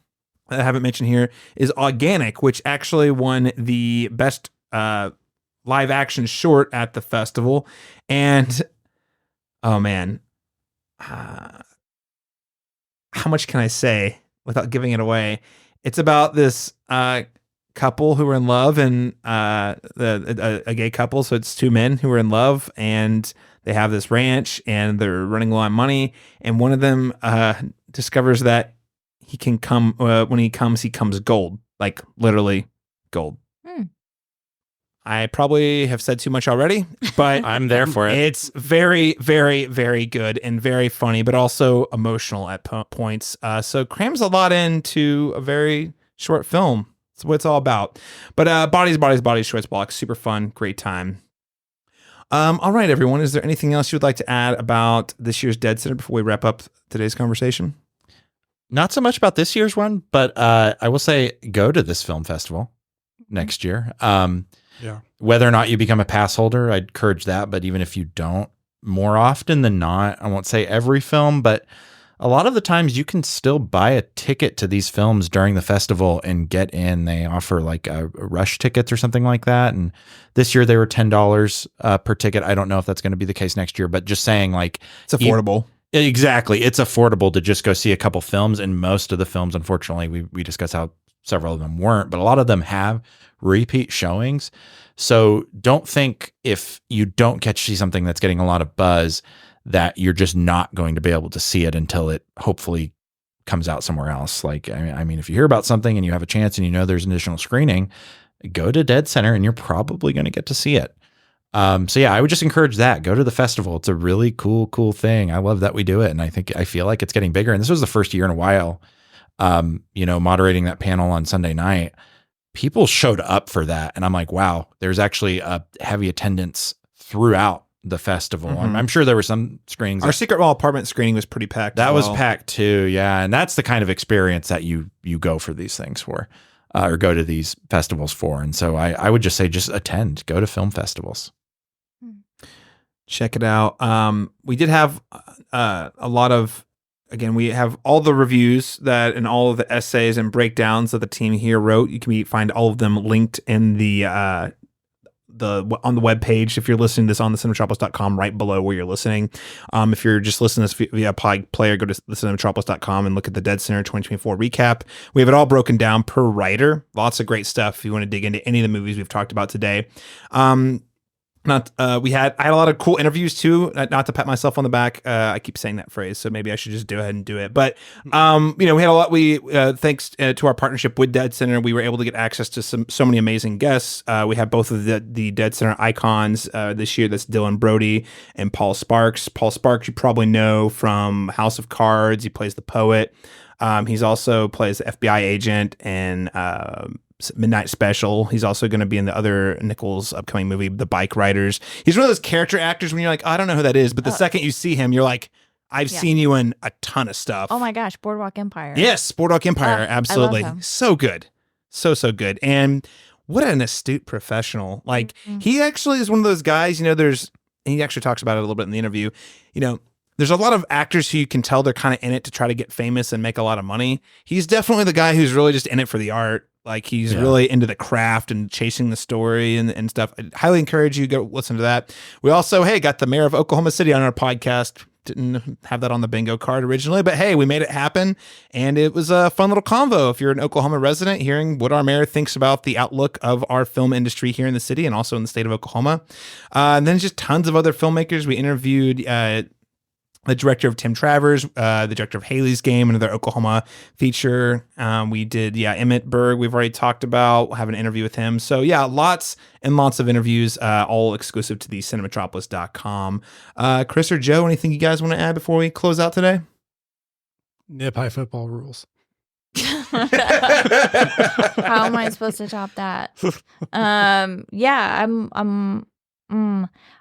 that I haven't mentioned here is Organic, which actually won the best live action short at the festival. And oh man, how much can I say without giving it away? It's about this couple who are in love, and a gay couple. So it's two men who are in love, and they have this ranch, and they're running low on money. And one of them discovers that he can come when he comes gold, like literally gold. I probably have said too much already, but I'm there for it. It's very, very, very good and very funny, but also emotional at points. So crams a lot into a very short film. That's what it's all about. But Bodies, Shorts block, super fun, great time. All right, everyone. Is there anything else you would like to add about this year's deadCenter before we wrap up today's conversation? Not so much about this year's one, but I will say go to this film festival next year. Yeah. Whether or not you become a pass holder, I'd encourage that. But even if you don't, more often than not, I won't say every film, but a lot of the times you can still buy a ticket to these films during the festival and get in. They offer like a rush tickets or something like that. And this year they were $10 per ticket. I don't know if that's going to be the case next year, but just saying like it's affordable. Exactly. It's affordable to just go see a couple films. And most of the films, unfortunately, we discussed how several of them weren't, but a lot of them have repeat showings. So don't think if you don't get to see something that's getting a lot of buzz that you're just not going to be able to see it until it hopefully comes out somewhere else. Like, I mean, if you hear about something and you have a chance and you know there's an additional screening, go to deadCenter and you're probably going to get to see it. So yeah, I would just encourage that. Go to the festival. It's a really cool thing. I love that we do it. And I feel like it's getting bigger. And this was the first year in a while, moderating that panel on Sunday night. People showed up for that. And I'm like, wow, there's actually a heavy attendance throughout the festival. Mm-hmm. I'm sure there were some screenings. Our Secret Wall apartment screening was pretty packed. That was packed too. Yeah. And that's the kind of experience that you go for these things for, or go to these festivals for. And so I would just say, just attend, go to film festivals. Check it out. We did have a lot of, again, we have all the reviews that and all of the essays and breakdowns that the team here wrote. You can find all of them linked in the on the webpage. If you're listening to this on the cinematropolis.com, right below where you're listening. If you're just listening to this via pod player, go to the cinematropolis.com and look at the deadCenter 2024 recap. We have it all broken down per writer. Lots of great stuff if you want to dig into any of the movies we've talked about today. I had a lot of cool interviews too. Not to pat myself on the back. I keep saying that phrase, so maybe I should just go ahead and do it. But we had a lot. Thanks to our partnership with deadCenter, we were able to get access to so many amazing guests. We have both of the deadCenter icons this year. That's Dylan Brody and Paul Sparks. Paul Sparks, you probably know from House of Cards. He plays the poet. He's also plays the FBI agent and Midnight Special. He's also going to be in the other Nichols upcoming movie, The Bike Riders. He's one of those character actors when you're like, I don't know who that is, but the second you see him, you're like, I've seen you in a ton of stuff. Oh my gosh, Boardwalk Empire. Yes, Boardwalk Empire, absolutely. I love him. So good. So good. And what an astute professional. Like, he actually is one of those guys, and he actually talks about it a little bit in the interview, there's a lot of actors who you can tell they're kind of in it to try to get famous and make a lot of money. He's definitely the guy who's really just in it for the art. Like, he's really into the craft and chasing the story and stuff. I highly encourage you to go listen to that. We also, got the mayor of Oklahoma City on our podcast. Didn't have that on the bingo card originally, but hey, we made it happen. And it was a fun little convo. If you're an Oklahoma resident, hearing what our mayor thinks about the outlook of our film industry here in the city and also in the state of Oklahoma. And then just tons of other filmmakers. We interviewed the director of Tim Travers, the director of Haley's Game, another Oklahoma feature. We did, Emmett Berg, we've already talked about. We'll have an interview with him. So, lots and lots of interviews, all exclusive to the cinematropolis.com. Chris or Joe, anything you guys want to add before we close out today? Nip high football rules. How am I supposed to top that?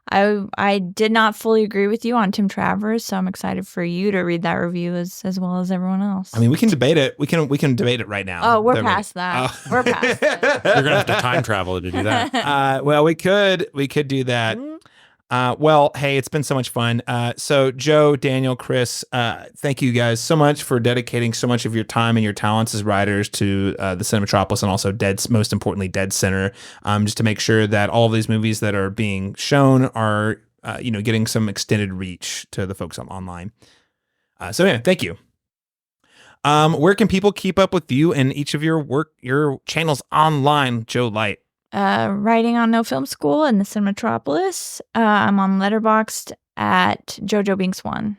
I did not fully agree with you on Tim Travers, so I'm excited for you to read that review as well as everyone else. I mean, we can debate it. We can debate it right now. Oh, we're past that. We're past it. You're gonna have to time travel to do that. Well, we could do that. Well, hey, it's been so much fun. So Joe, Daniel, Chris, thank you guys so much for dedicating so much of your time and your talents as writers to the Cinematropolis and also most importantly, deadCenter, just to make sure that all of these movies that are being shown are, getting some extended reach to the folks online. So thank you. Where can people keep up with you and each of your channels online, Joe Light? Writing on No Film School and the Cinematropolis. I'm on Letterboxd at Jojo Binks 1.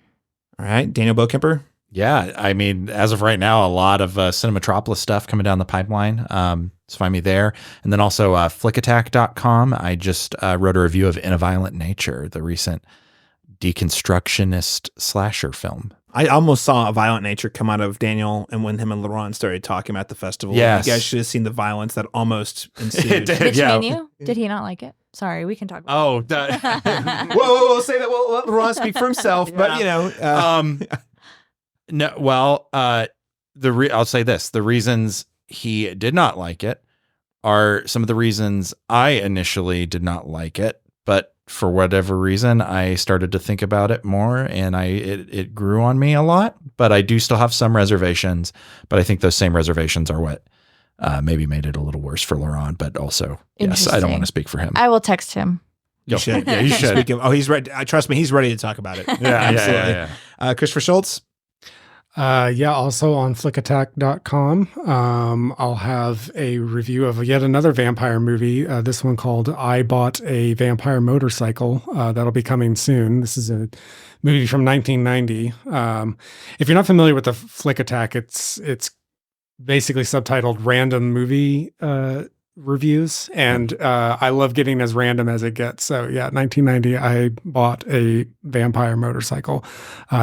All right, Daniel Bokemper. Yeah, I mean, as of right now, a lot of Cinematropolis stuff coming down the pipeline. So find me there. And then also flickattack.com. I just wrote a review of In a Violent Nature, the recent deconstructionist slasher film. I almost saw A Violent Nature come out of Daniel, and when him and LeRon started talking about the festival, yes. You guys should have seen the violence that almost ensued. Did you? Did he not like it? Sorry, we can talk about it. Whoa, say that. We'll let LeRon speak for himself, but no, well, I'll say this. The reasons he did not like it are some of the reasons I initially did not like it, but for whatever reason, I started to think about it more, and it grew on me a lot. But I do still have some reservations. But I think those same reservations are what maybe made it a little worse for Laurent. But also, yes, I don't want to speak for him. I will text him. You should. Yeah, you should. He's ready. Trust me, he's ready to talk about it. Yeah, absolutely. Yeah. Christopher Shultz. Also on flickattack.com. I'll have a review of yet another vampire movie. This one called I Bought a Vampire Motorcycle. That'll be coming soon. This is a movie from 1990. If you're not familiar with the Flick Attack, it's basically subtitled Random Movie Reviews. And I love getting as random as it gets. So 1990, I bought a vampire motorcycle.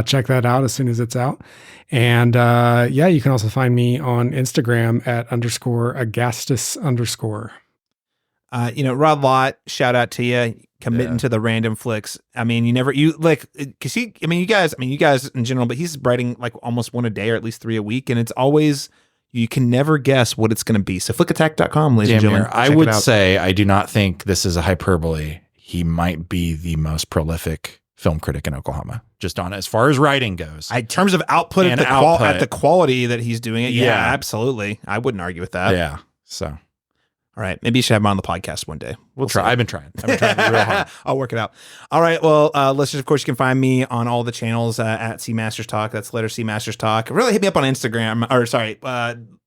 Check that out as soon as it's out. And you can also find me on Instagram at _Agastus_. Rod Lott, shout out to you, committing to the random flicks. I mean, you guys in general, but he's writing like almost one a day or at least 3 a week. And it's always, you can never guess what it's going to be. So flickattack.com, ladies and gentlemen. I would say, I do not think this is a hyperbole. He might be the most prolific film critic in Oklahoma, just on as far as writing goes. In terms of output at the quality that he's doing it, absolutely. I wouldn't argue with that. Yeah. So, All right. Maybe you should have him on the podcast one day. We'll try. I've been trying real hard. I'll work it out. All right. Well, listeners, of course, you can find me on all the channels at C Masters Talk. That's letter C Masters Talk. Really hit me up on Instagram.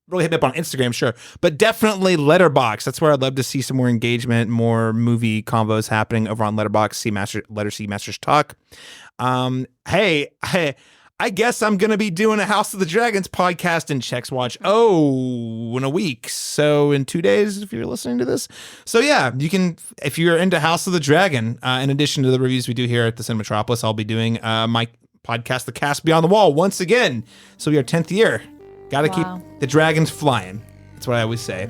Really hit me up on Instagram, sure. But definitely Letterboxd. That's where I'd love to see some more engagement, more movie combos happening over on Letterboxd, letter C Masters Talk. Hey, I guess I'm going to be doing a House of the Dragons podcast in Chex Watch. In a week. So in 2 days, if you're listening to this. So yeah, you can, if you're into House of the Dragon, in addition to the reviews we do here at the Cinematropolis, I'll be doing my podcast, The Cast Beyond the Wall, once again. So we are 10th year. Got to keep the dragons flying. That's what I always say.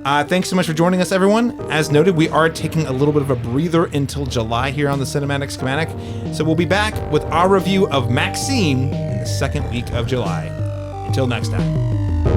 Thanks so much for joining us, everyone. As noted, we are taking a little bit of a breather until July here on the Cinematic Schematic. So we'll be back with our review of Maxine in the second week of July. Until next time.